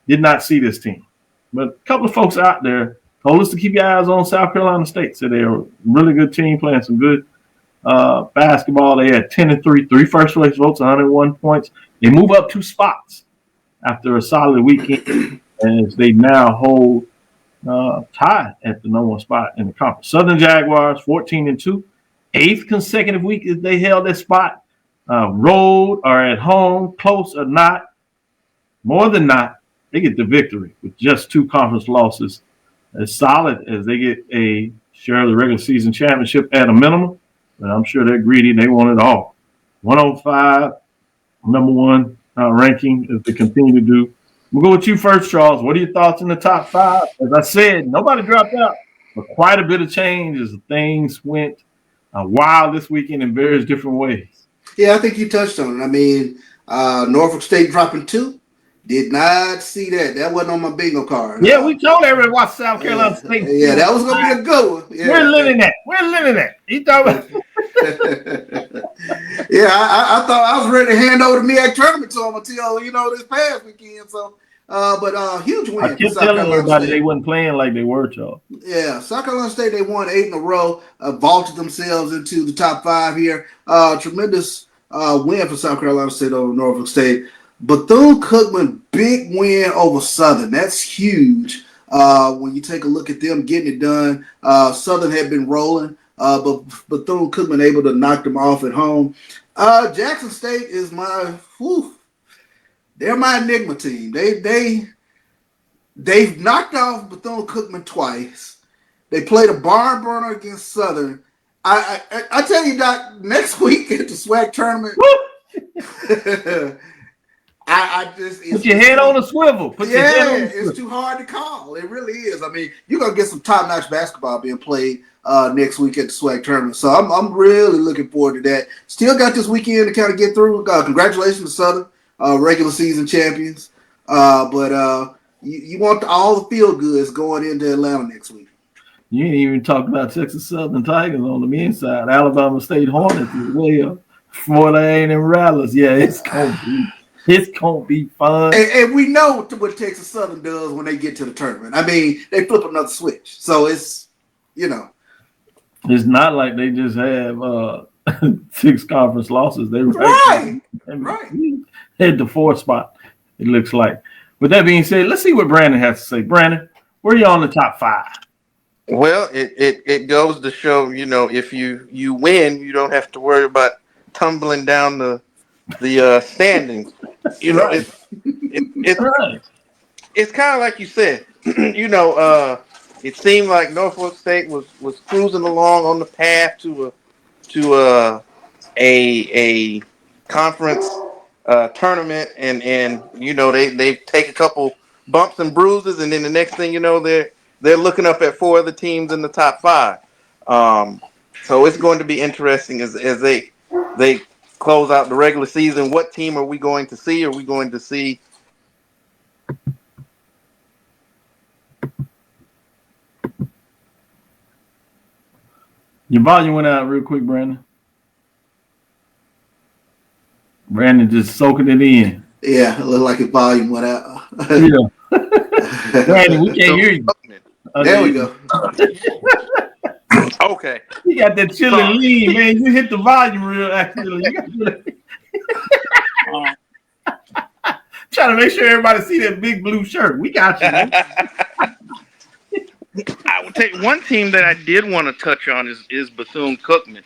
did not see this team, but a couple of folks out there told us to keep your eyes on South Carolina State. So they're a really good team playing some good basketball. They had 10-3, 3 first place votes, 101 points. They move up 2 spots after a solid weekend as they now hold tied at the number 1 spot in the conference. Southern Jaguars 14-2, 8th consecutive week that they held that spot. Road or at home, close or not, more than not, they get the victory with just 2 conference losses. As solid as they get a share of the regular season championship at a minimum, but I'm sure they're greedy. They want it all. 105, number 1 ranking as they continue to do. We'll go with you first, Charles. What are your thoughts in the top 5? As I said, nobody dropped out, but quite a bit of change as things went wild this weekend in various different ways. Yeah, I think you touched on it. I mean, Norfolk State dropping 2. Did not see that. That wasn't on my bingo card. Yeah, we told everyone to watch South Carolina State. Yeah, that was going to be a good one. Yeah. We're living that. You thought about Yeah, I thought I was ready to hand over the MEAC tournament to them until, this past weekend. So, but huge win. I kept telling everybody they wasn't playing like they were, Charles. Yeah, South Carolina State, they won 8 in a row, vaulted themselves into the top 5 here. Tremendous win for South Carolina State over Norfolk State. Bethune-Cookman, big win over Southern. That's huge when you take a look at them getting it done. Southern had been rolling, but Bethune-Cookman able to knock them off at home. Jackson State is they're my enigma team. They've knocked off Bethune-Cookman twice. They played a barn burner against Southern. I tell you, Doc, next week at the SWAC tournament, put your head on a swivel. It's too hard to call. It really is. I mean, you're gonna get some top-notch basketball being played next week at the SWAC tournament. So I'm really looking forward to that. Still got this weekend to kind of get through. Congratulations to Southern, regular season champions. But you want all the feel goods going into Atlanta next week. You ain't even talked about Texas Southern Tigers on the men's side. Alabama State Hornets as well. Florida A&M Rallies. Yeah, it's gonna be fun. And we know what Texas Southern does when they get to the tournament. I mean, they flip another switch. So it's, It's not like they just have 6 conference losses. They right. Hit the 4th spot, it looks like. With that being said, let's see what Brandon has to say. Brandon, where are you on the top 5? Well, it goes to show, if you win, you don't have to worry about tumbling down the standings. Right. It's kind of like you said. It seemed like Norfolk State was cruising along on the path to a conference tournament, and they take a couple bumps and bruises, and then the next thing you know, they're looking up at 4 other teams in the top 5. So it's going to be interesting as they close out the regular season. What team are we going to see? Are we going to see? Your volume went out real quick, Brandon. Brandon just soaking it in. Yeah, it looked like his volume went out. Yeah. Brandon, we can't hear you. There we go. Okay. You got that chili lean, man. You hit the volume real accurately. Trying to make sure everybody see that big blue shirt. We got you, man. I would take one team that I did want to touch on is Bethune-Cookman.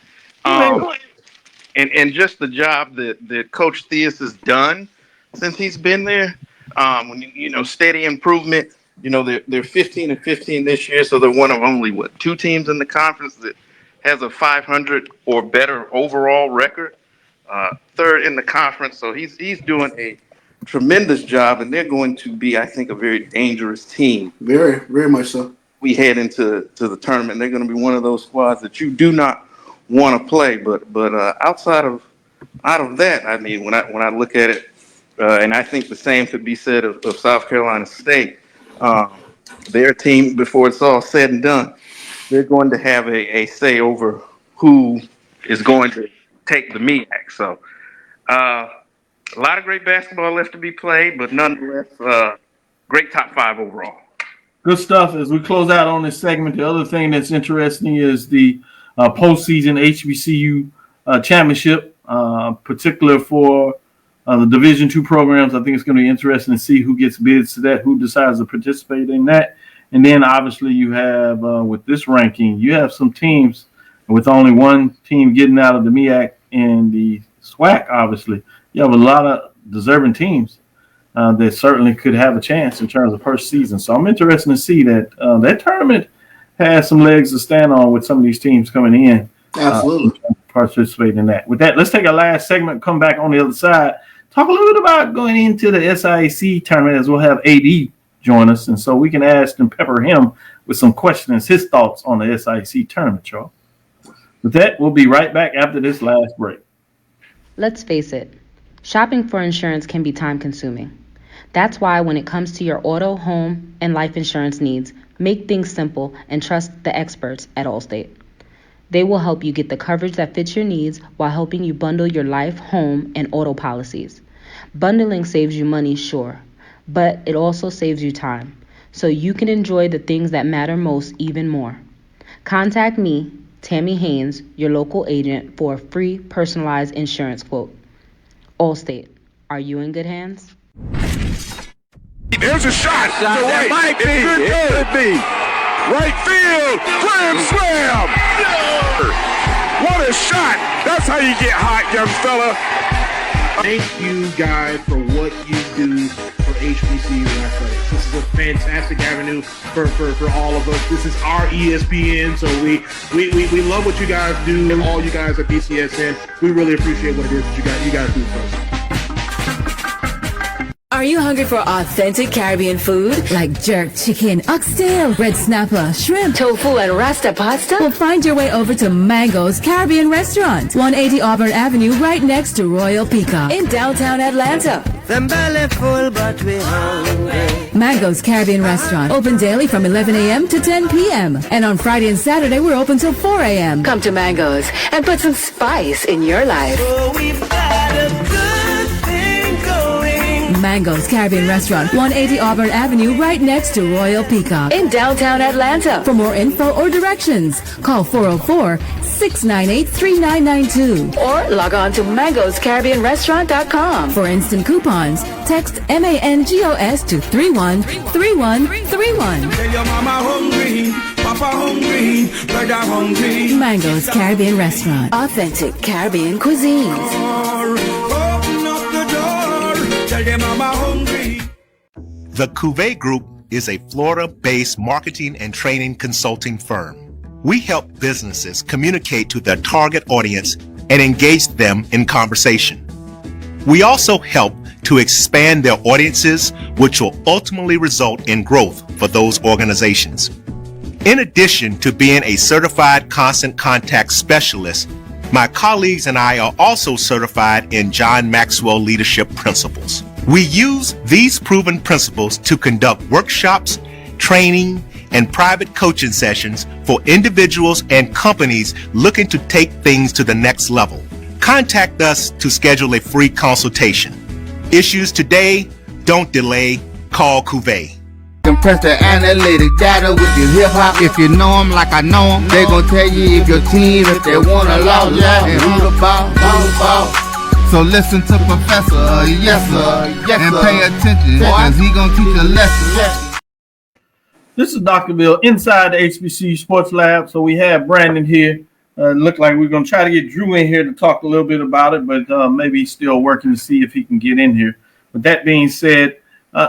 And just the job that Coach Theus has done since he's been there. Steady improvement. They're 15-15 this year, so they're one of only 2 teams in the conference that has a 500 or better overall record. 3rd in the conference, so he's doing a tremendous job, and they're going to be, I think, a very dangerous team. Very, very much so. We head into the tournament. They're going to be one of those squads that you do not want to play. But outside of that, I mean, when I look at it, and I think the same could be said of South Carolina State. Their team, before it's all said and done, they're going to have a say over who is going to take the MEAC. So a lot of great basketball left to be played, but nonetheless, great top 5 overall. Good stuff. As we close out on this segment, the other thing that's interesting is the postseason HBCU championship, particular for the Division II programs. I think it's going to be interesting to see who gets bids to that, who decides to participate in that. And then obviously you have, with this ranking, you have some teams with only one team getting out of the MEAC and the SWAC, obviously. You have a lot of deserving teams that certainly could have a chance in terms of first season. So I'm interested to see that that tournament has some legs to stand on with some of these teams coming in. Absolutely. Participate in that. With that, let's take a last segment, come back on the other side, talk a little bit about going into the SIAC tournament, as we'll have AD join us. And so we can ask and pepper him with some questions, his thoughts on the SIAC tournament, y'all. With that, we'll be right back after this last break. Let's face it, shopping for insurance can be time-consuming. That's why when it comes to your auto, home, and life insurance needs, make things simple and trust the experts at Allstate. They will help you get the coverage that fits your needs while helping you bundle your life, home, and auto policies. Bundling saves you money, sure, but it also saves you time, so you can enjoy the things that matter most even more. Contact me, Tammy Haynes, your local agent, for a free personalized insurance quote. Allstate, are you in good hands? There's a shot. To right. It could be. Right field. Grand slam. What a shot. That's how you get hot, young fella. Thank you guys for what you do for HBCU athletics. This is a fantastic avenue for all of us. This is our ESPN, so we love what you guys do, and all you guys at BCSN. We really appreciate what it is that you guys do for us. Are you hungry for authentic Caribbean food like jerk chicken, oxtail, red snapper, shrimp, tofu, and rasta pasta? Well, find your way over to Mango's Caribbean Restaurant, 180 Auburn Avenue, right next to Royal Peacock in downtown Atlanta. Them belly full, but we hungry. Mango's Caribbean Restaurant, open daily from 11 a.m. to 10 p.m. And on Friday and Saturday, we're open till 4 a.m. Come to Mango's and put some spice in your life. Oh, we've got a good thing going. Mango's Caribbean Restaurant, 180 Auburn Avenue, right next to Royal Peacock in downtown Atlanta. For more info or directions, call 404-698-3992 or log on to mangoscaribbeanrestaurant.com. For instant coupons, text MANGOS to 313131. Tell your mama hungry, Papa hungry, brother hungry. Mango's Caribbean Restaurant. Authentic Caribbean cuisines. Open up the door, tell them I'm hungry. The Cuvée Group is a Florida-based marketing and training consulting firm. We help businesses communicate to their target audience and engage them in conversation. We also help to expand their audiences, which will ultimately result in growth for those organizations. In addition to being a certified constant contact specialist, my colleagues and I are also certified in John Maxwell Leadership Principles. We use these proven principles to conduct workshops, training, and private coaching sessions for individuals and companies looking to take things to the next level. Contact us to schedule a free consultation. Issues today, don't delay, call Cuvée. Compress the analytic data with your hip hop. If you know them like I know them, they gon' tell you if your team, if they wanna law, and who the ball. So listen to Professor, yes sir, and pay attention, cause he gon' teach a lesson. This is Dr. Bill inside the HBCU Sports Lab. So we have Brandon here. Look like we're going to try to get Drew in here to talk a little bit about it, but maybe he's still working to see if he can get in here. With that being said,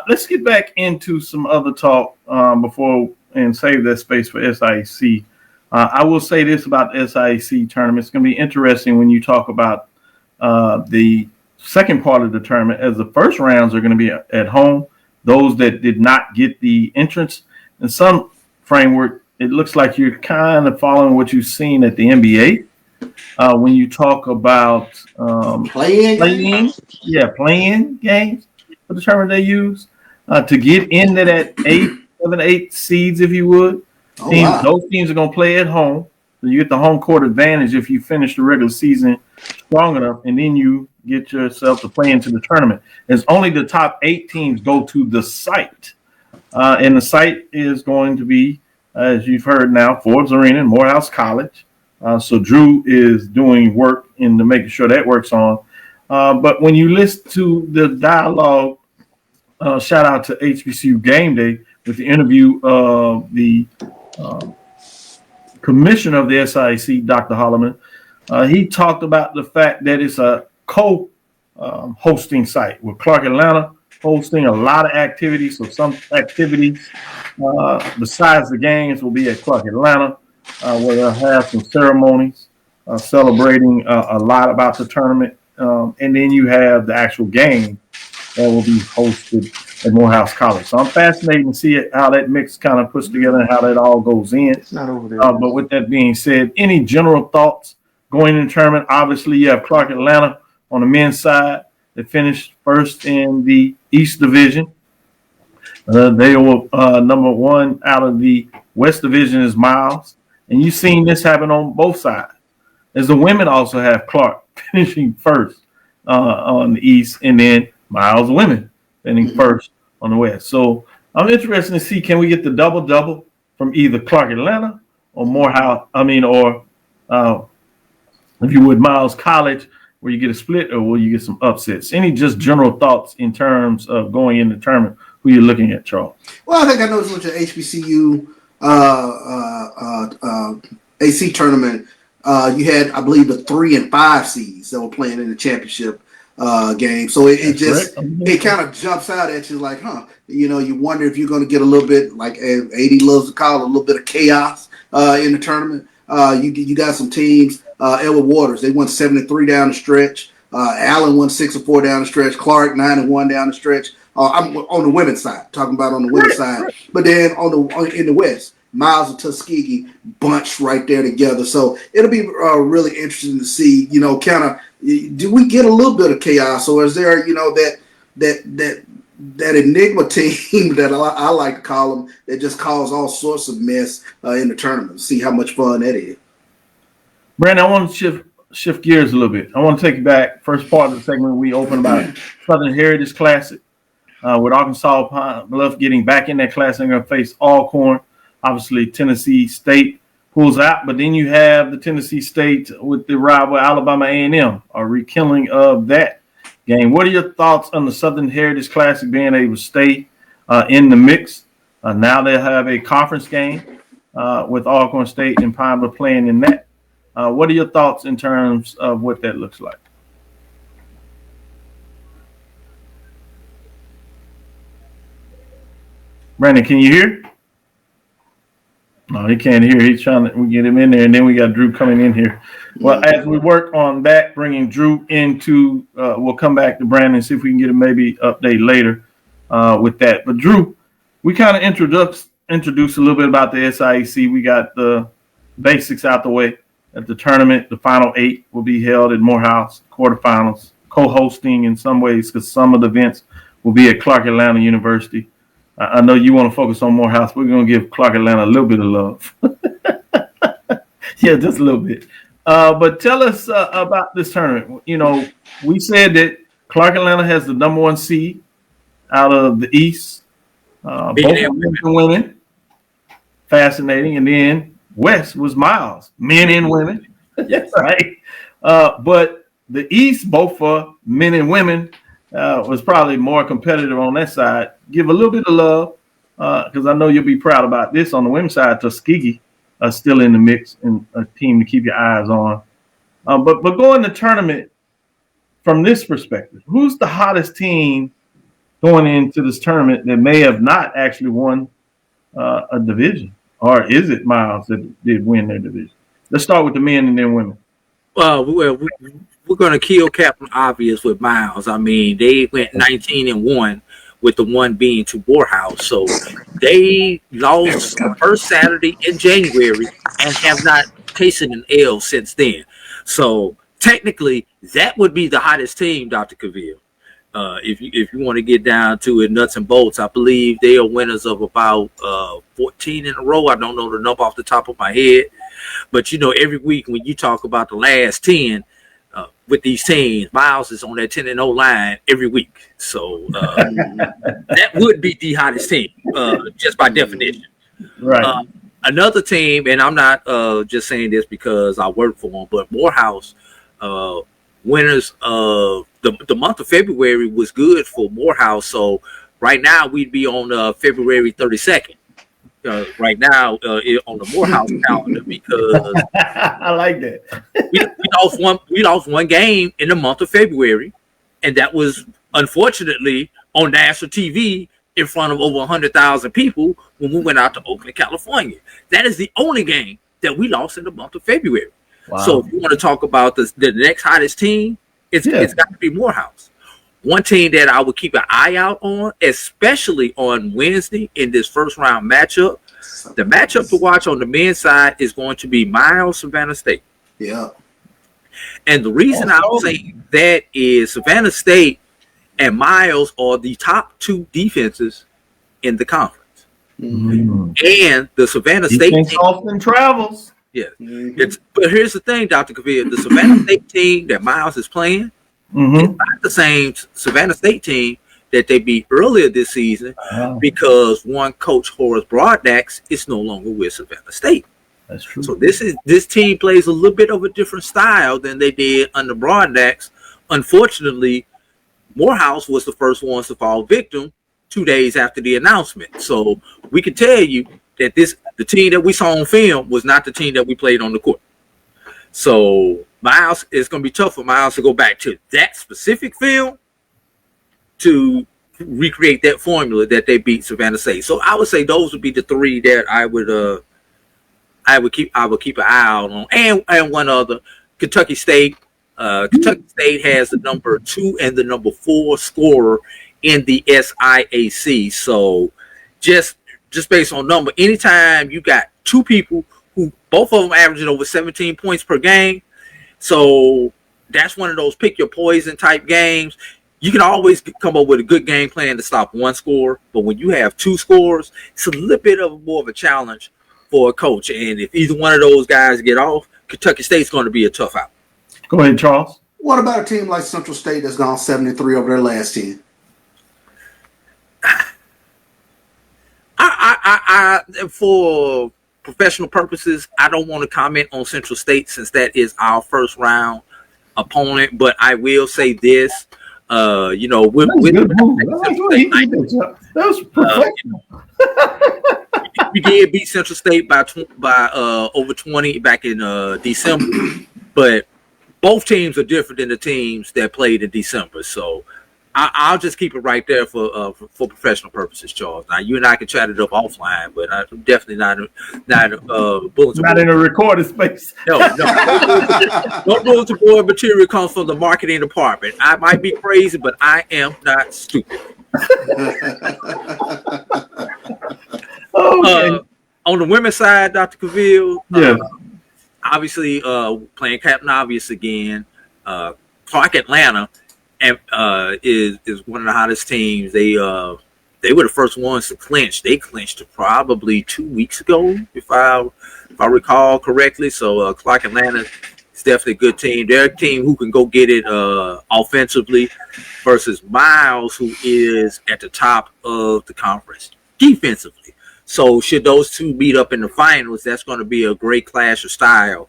let's get back into some other talk before and save that space for SIAC. I will say this about the SIAC tournament. It's going to be interesting when you talk about the second part of the tournament, as the first rounds are going to be at home. Those that did not get the entrance in some framework, it looks like you're kind of following what you've seen at the NBA when you talk about playing games for the tournament they use to get into that 8 seeds, if you would. Those teams are going to play at home. So you get the home court advantage if you finish the regular season strong enough, and then you get yourself to play into the tournament. It's only the top 8 teams go to the site. And the site is going to be, as you've heard now, Forbes Arena and Morehouse College. So Drew is doing work into making sure that works on. But when you listen to the dialogue, shout out to HBCU Game Day with the interview of the commissioner of the SIAC, Dr. Holloman. He talked about the fact that it's a co-hosting site with Clark Atlanta hosting a lot of activities. So some activities besides the games will be at Clark Atlanta, where they'll have some ceremonies celebrating a lot about the tournament. And then you have the actual game that will be hosted at Morehouse College. So I'm fascinated to see how that mix kind of puts together and how that all goes in. It's not over there. But with that being said, any general thoughts going into the tournament? Obviously, you have Clark Atlanta on the men's side. They finished first in the East Division. They were number 1 out of the West Division is Miles. And you've seen this happen on both sides. As the women also have Clark finishing first on the East, and then Miles women finishing first on the West. So I'm interested to see, can we get the double-double from either Clark Atlanta or Morehouse, or if you would, Miles College, where you get a split, or will you get some upsets? Any just general thoughts in terms of going in the tournament, who you're looking at, Charles? Well, I think I noticed with the HBCU AC tournament, you had, I believe, the 3 and 5 seeds that were playing in the championship game. So it kind of jumps out at you like, you wonder if you're going to get a little bit, like AD loves to call it, a little bit of chaos in the tournament. You got some teams. Edward Waters, they won 7-3 down the stretch. Allen won 6-4 down the stretch. Clark 9-1 down the stretch. I'm on the women's side, talking about on the women's side. But then in the West, Miles and Tuskegee bunched right there together. So it'll be really interesting to see, kind of, do we get a little bit of chaos, or is there, that enigma team that I like to call them, that just cause all sorts of mess in the tournament? See how much fun that is. Brandon, I want to shift gears a little bit. I want to take you back. First part of the segment, we opened about Southern Heritage Classic with Arkansas Bluff getting back in that class. They're going to face Alcorn. Obviously, Tennessee State pulls out, but then you have the Tennessee State with the rival Alabama A&M, a rekindling of that game. What are your thoughts on the Southern Heritage Classic being able to stay in the mix? Now they have a conference game. with Alcorn State and Pine playing in that. What are your thoughts in terms of what that looks like? Brandon, can you hear? No, he can't hear. He's trying to get him in there, and then we got Drew coming in here. Well, as we work on that, bringing Drew into, we'll come back to Brandon and see if we can get a maybe update later with that. But Drew, we kind of introduced a little bit about the SIAC. We got the basics out the way. At the tournament, the final 8 will be held at Morehouse, quarterfinals, co-hosting in some ways because some of the events will be at Clark Atlanta University. I know you want to focus on Morehouse. We're going to give Clark Atlanta a little bit of love. Yeah, just a little bit. But tell us about this tournament. You know, we said that Clark Atlanta has the number 1 seed out of the East. Both women winning. Fascinating. And then West was Miles, men and women. Yes, right. But the East, both for men and women, was probably more competitive on that side. Give a little bit of love because I know you'll be proud about this. On the women's side, Tuskegee still in the mix and a team to keep your eyes on. But going to tournament from this perspective, who's the hottest team going into this tournament that may have not actually won a division? Or is it Miles that did win their division? Let's start with the men and then women. We're going to kill Captain Obvious with Miles. I mean, they went 19-1 with the one being to Morehouse. So they lost the first Saturday in January and have not tasted an L since then. So technically, that would be the hottest team, Dr. Cavill. If you want to get down to it, nuts and bolts, I believe they are winners of about 14 in a row. I don't know the number off the top of my head. But, you know, every week when you talk about the last 10 with these teams, Miles is on that 10-0 line every week. So that would be the hottest team, just by definition. Right. Another team, and I'm not just saying this because I work for them, but Morehouse, winners of the month of February was good for Morehouse. So right now we'd be on February 32nd. Right now on the Morehouse calendar because I like that. we lost one game in the month of February, and that was unfortunately on national TV in front of over 100,000 people when we went out to Oakland, California. That is the only game that we lost in the month of February. Wow. So if you want to talk about the next hottest team, it's got to be Morehouse. One team that I would keep an eye out on, especially on Wednesday in this first round matchup, the matchup to watch on the men's side is going to be Miles Savannah State. Yeah. And the reason I'm saying that is Savannah State and Miles are the top 2 defenses in the conference. Mm-hmm. And the Savannah State team often travels. Yeah. But here's the thing, Dr. Cavill, the Savannah State team that Miles is playing is not the same Savannah State team that they beat earlier this season because one coach, Horace Broadnax, is no longer with Savannah State. That's true. So this team plays a little bit of a different style than they did under Broadnax. Unfortunately, Morehouse was the first ones to fall victim 2 days after the announcement. So we can tell you that the team that we saw on film was not the team that we played on the court. So Miles, it's going to be tough for Miles to go back to that specific film to recreate that formula that they beat Savannah State. So I would say those would be the 3 that I would keep an eye out on. And one other, Kentucky State. Kentucky State has the number 2 and the number 4 scorer in the SIAC. So just based on number, anytime you got 2 people who both of them averaging over 17 points per game, so that's one of those pick your poison type games. You can always come up with a good game plan to stop one score, but when you have 2 scores, it's a little bit more of a challenge for a coach. And if either one of those guys get off, Kentucky State's going to be a tough out. Go ahead, Charles. What about a team like Central State that's gone 7-3 over their last team? I for professional purposes, I don't want to comment on Central State since that is our first round opponent. But I will say this, you know, that was professional. we did beat Central State by over 20 back in December, but both teams are different than the teams that played in December. So I'll just keep it right there for professional purposes, Charles. Now you and I can chat it up offline, but I'm definitely not bulletin not board. in a recorded space. No bulletin board material comes from the marketing department. I might be crazy, but I am not stupid. Okay. On the women's side, Dr. Cavill, Yeah. obviously playing Captain Obvious again. Clark Atlanta and is one of the hottest teams. They were the first ones to clinch. They clinched probably 2 weeks ago, if I recall correctly. So Clark Atlanta is definitely a good team. They're a team who can go get it offensively versus Miles, who is at the top of the conference defensively. So should those two meet up in the finals, that's going to be a great clash of style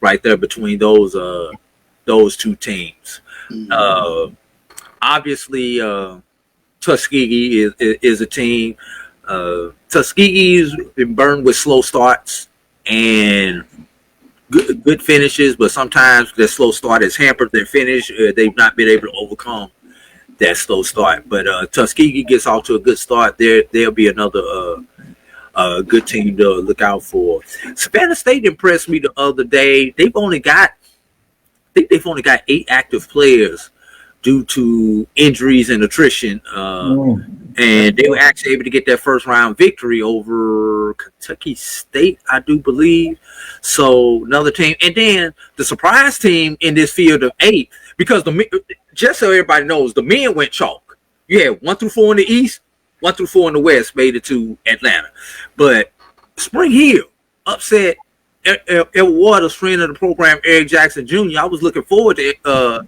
right there between those two teams. Obviously, Tuskegee is a team. Tuskegee's been burned with slow starts and good finishes, but sometimes their slow start has hampered their finish. They've not been able to overcome that slow start. But Tuskegee gets off to a good start. There'll be another good team to look out for. Savannah State impressed me the other day. They've only got 8 active players due to injuries and attrition. And they were actually able to get their first round victory over Kentucky State, I do believe. So another team. And then the surprise team in this field of 8, because just so everybody knows, the men went chalk. You had 1 through 4 in the East, 1 through 4 in the West made it to Atlanta. But Spring Hill upset Edward Waters, friend of the program, Eric Jackson Jr. I was looking forward to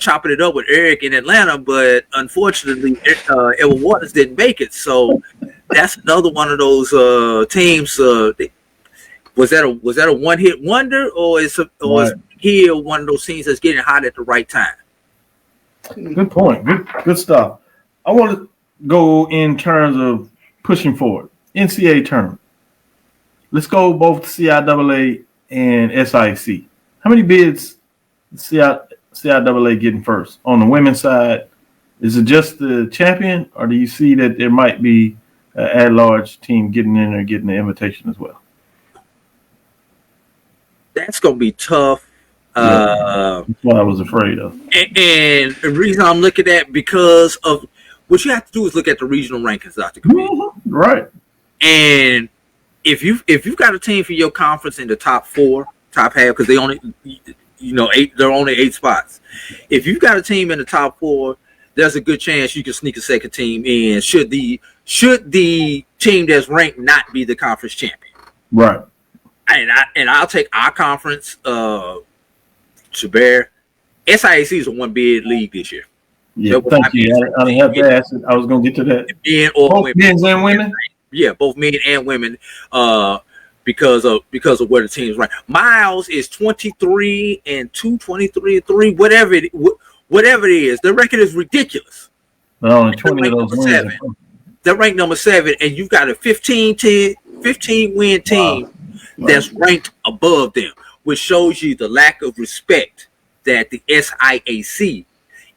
chopping it up with Eric in Atlanta, but unfortunately, Edward Waters didn't make it. So that's another one of those teams. Was that a one-hit wonder, or is Hill one of those teams that's getting hot at the right time? Good point. Good stuff. I want to go in terms of pushing forward. NCAA tournament. Let's go both CIAA and SIC. How many bids CIAA getting first? On the women's side, is it just the champion, or do you see that there might be an at-large team getting in or getting the invitation as well? That's going to be tough. That's what I was afraid of. And the reason I'm looking at, because of what you have to do is look at the regional rankings, Dr. Camille. Right. And if you've got a team for your conference in the top 4, top half, because they only, 8, there are only 8 spots. If you've got a team in the top 4, there's a good chance you can sneak a second team in. Should the team that's ranked not be the conference champion? Right. And I'll take our conference to bear. SIAC is a 1 bid league this year. Yeah, thank you. I didn't have to ask it. I was going to get to that. Men or both women. Men and women? Yeah, both men and women. Because of where the team's right. Miles is 23-2, 23-3, whatever it is. Their record is ridiculous. But only 20 of those wins. They're ranked number 7, and you've got a 15-win team that's ranked above them, which shows you the lack of respect that the SIAC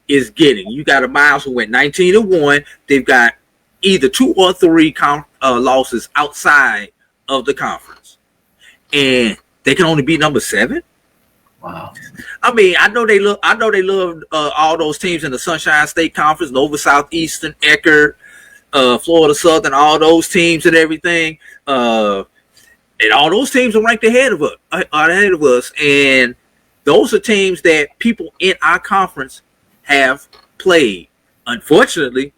is getting. You got a Miles who went 19-1. They've got either 2 or 3 losses outside of the conference, and they can only be number 7. Wow. I mean, I know they love all those teams in the Sunshine State Conference, Nova Southeastern, Eckerd, Florida Southern, all those teams and everything. And all those teams are ranked ahead of us. And those are teams that people in our conference have played. Unfortunately,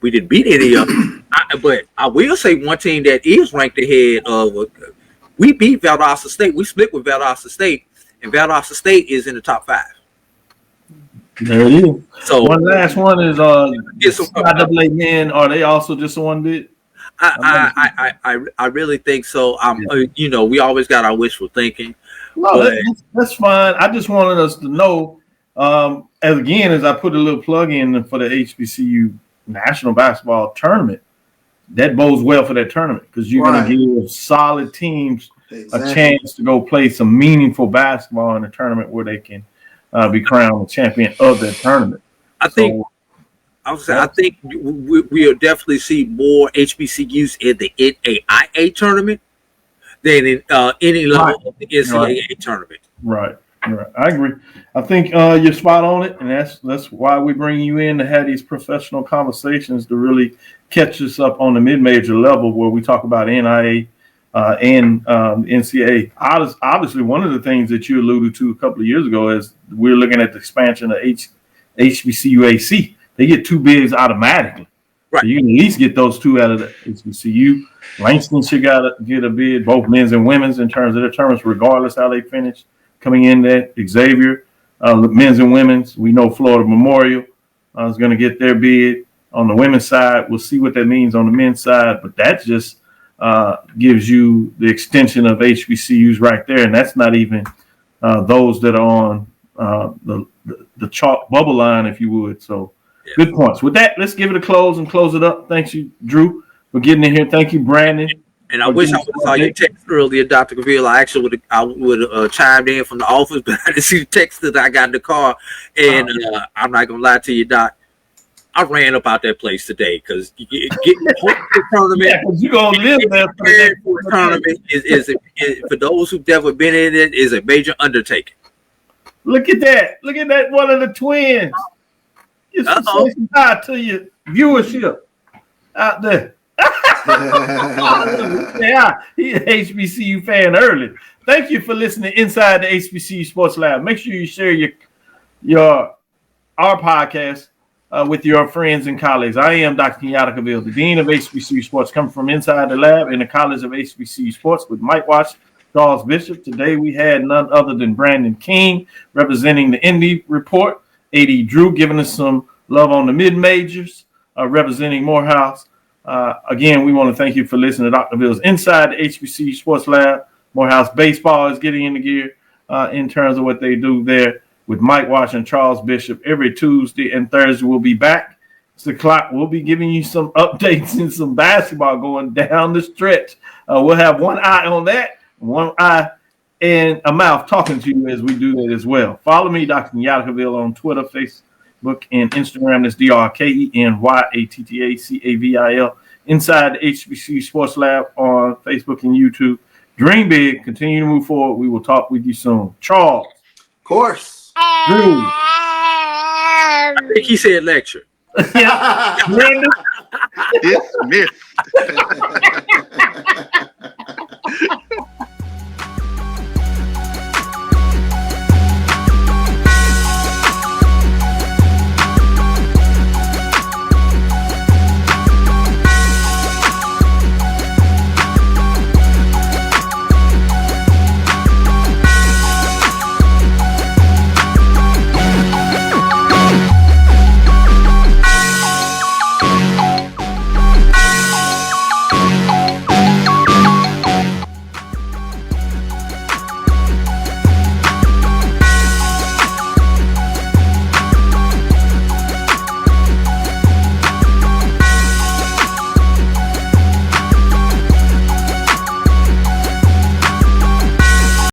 we didn't beat any of them. But I will say one team that is ranked ahead of, we beat Valdosta State. We split with Valdosta State, and Valdosta State is in the top 5. There it is. So one last one is CIAA men. Are they also just 1 bid? I really think so. We always got our wishful thinking. No, that's fine. I just wanted us to know, as I put a little plug in for the HBCU National Basketball Tournament, that bodes well for that tournament because you're going to give solid teams a chance to go play some meaningful basketball in a tournament where they can be crowned the champion of that tournament. I think we'll definitely see more HBCUs in the NAIA tournament than in any level of the NCAA tournament. Right. I agree. I think you're spot on it, and that's why we bring you in to have these professional conversations to really catch us up on the mid-major level where we talk about NIA and NCAA. Obviously, one of the things that you alluded to a couple of years ago is we're looking at the expansion of HBCUAC. They get 2 bids automatically. Right. So you can at least get those 2 out of the HBCU. Langston should get a bid, both men's and women's, in terms of their tournaments, regardless how they finish. Coming in there, Xavier, men's and women's. We know Florida Memorial is going to get their bid. On the women's side, we'll see what that means on the men's side, but that just gives you the extension of HBCUs right there, and that's not even those that are on the chalk bubble line, if you would. So good points. With that, let's give it a close and close it up. Thanks you, Drew, for getting in here. Thank you, Brandon. And I wish I would have saw your text earlier, Dr. Cavill. I actually would have chimed in from the office, but I didn't see the text that I got in the car. And I'm not gonna lie to you, Doc. I ran up out that place today because getting the tournament. Yeah, because you're gonna live there for the tournament is for those who've never been in it is a major undertaking. Look at that! Look at that! One of the twins. It's hi to your viewership out there. Yeah, he's an HBCU fan early. Thank you for listening Inside the HBCU Sports Lab. Make sure you share our podcast with your friends and colleagues. I am Dr. Kenyatta, the Dean of HBCU Sports, coming from inside the lab in the College of HBCU Sports with Mike Watts, Charles Bishop. Today we had none other than Brandon King representing the Indy Report, AD Drew giving us some love on the mid-majors, representing Morehouse. Again, we want to thank you for listening to Dr. Bill's Inside the HBCU Sports Lab. Morehouse Baseball is getting into gear in terms of what they do there with Mike Watts and Charles Bishop. Every Tuesday and Thursday we'll be back. 6 o'clock. We'll be giving you some updates and some basketball going down the stretch. We'll have one eye on that, one eye and a mouth talking to you as we do that as well. Follow me, Dr. Kenyatta, on Twitter, Facebook, and Instagram. That's DrKenyattacavil. Inside the HBCU Sports Lab on Facebook and YouTube. Dream big. Continue to move forward. We will talk with you soon. Charles. Of course. Drew. I think he said lecture. Yeah. Brandon. Dismissed.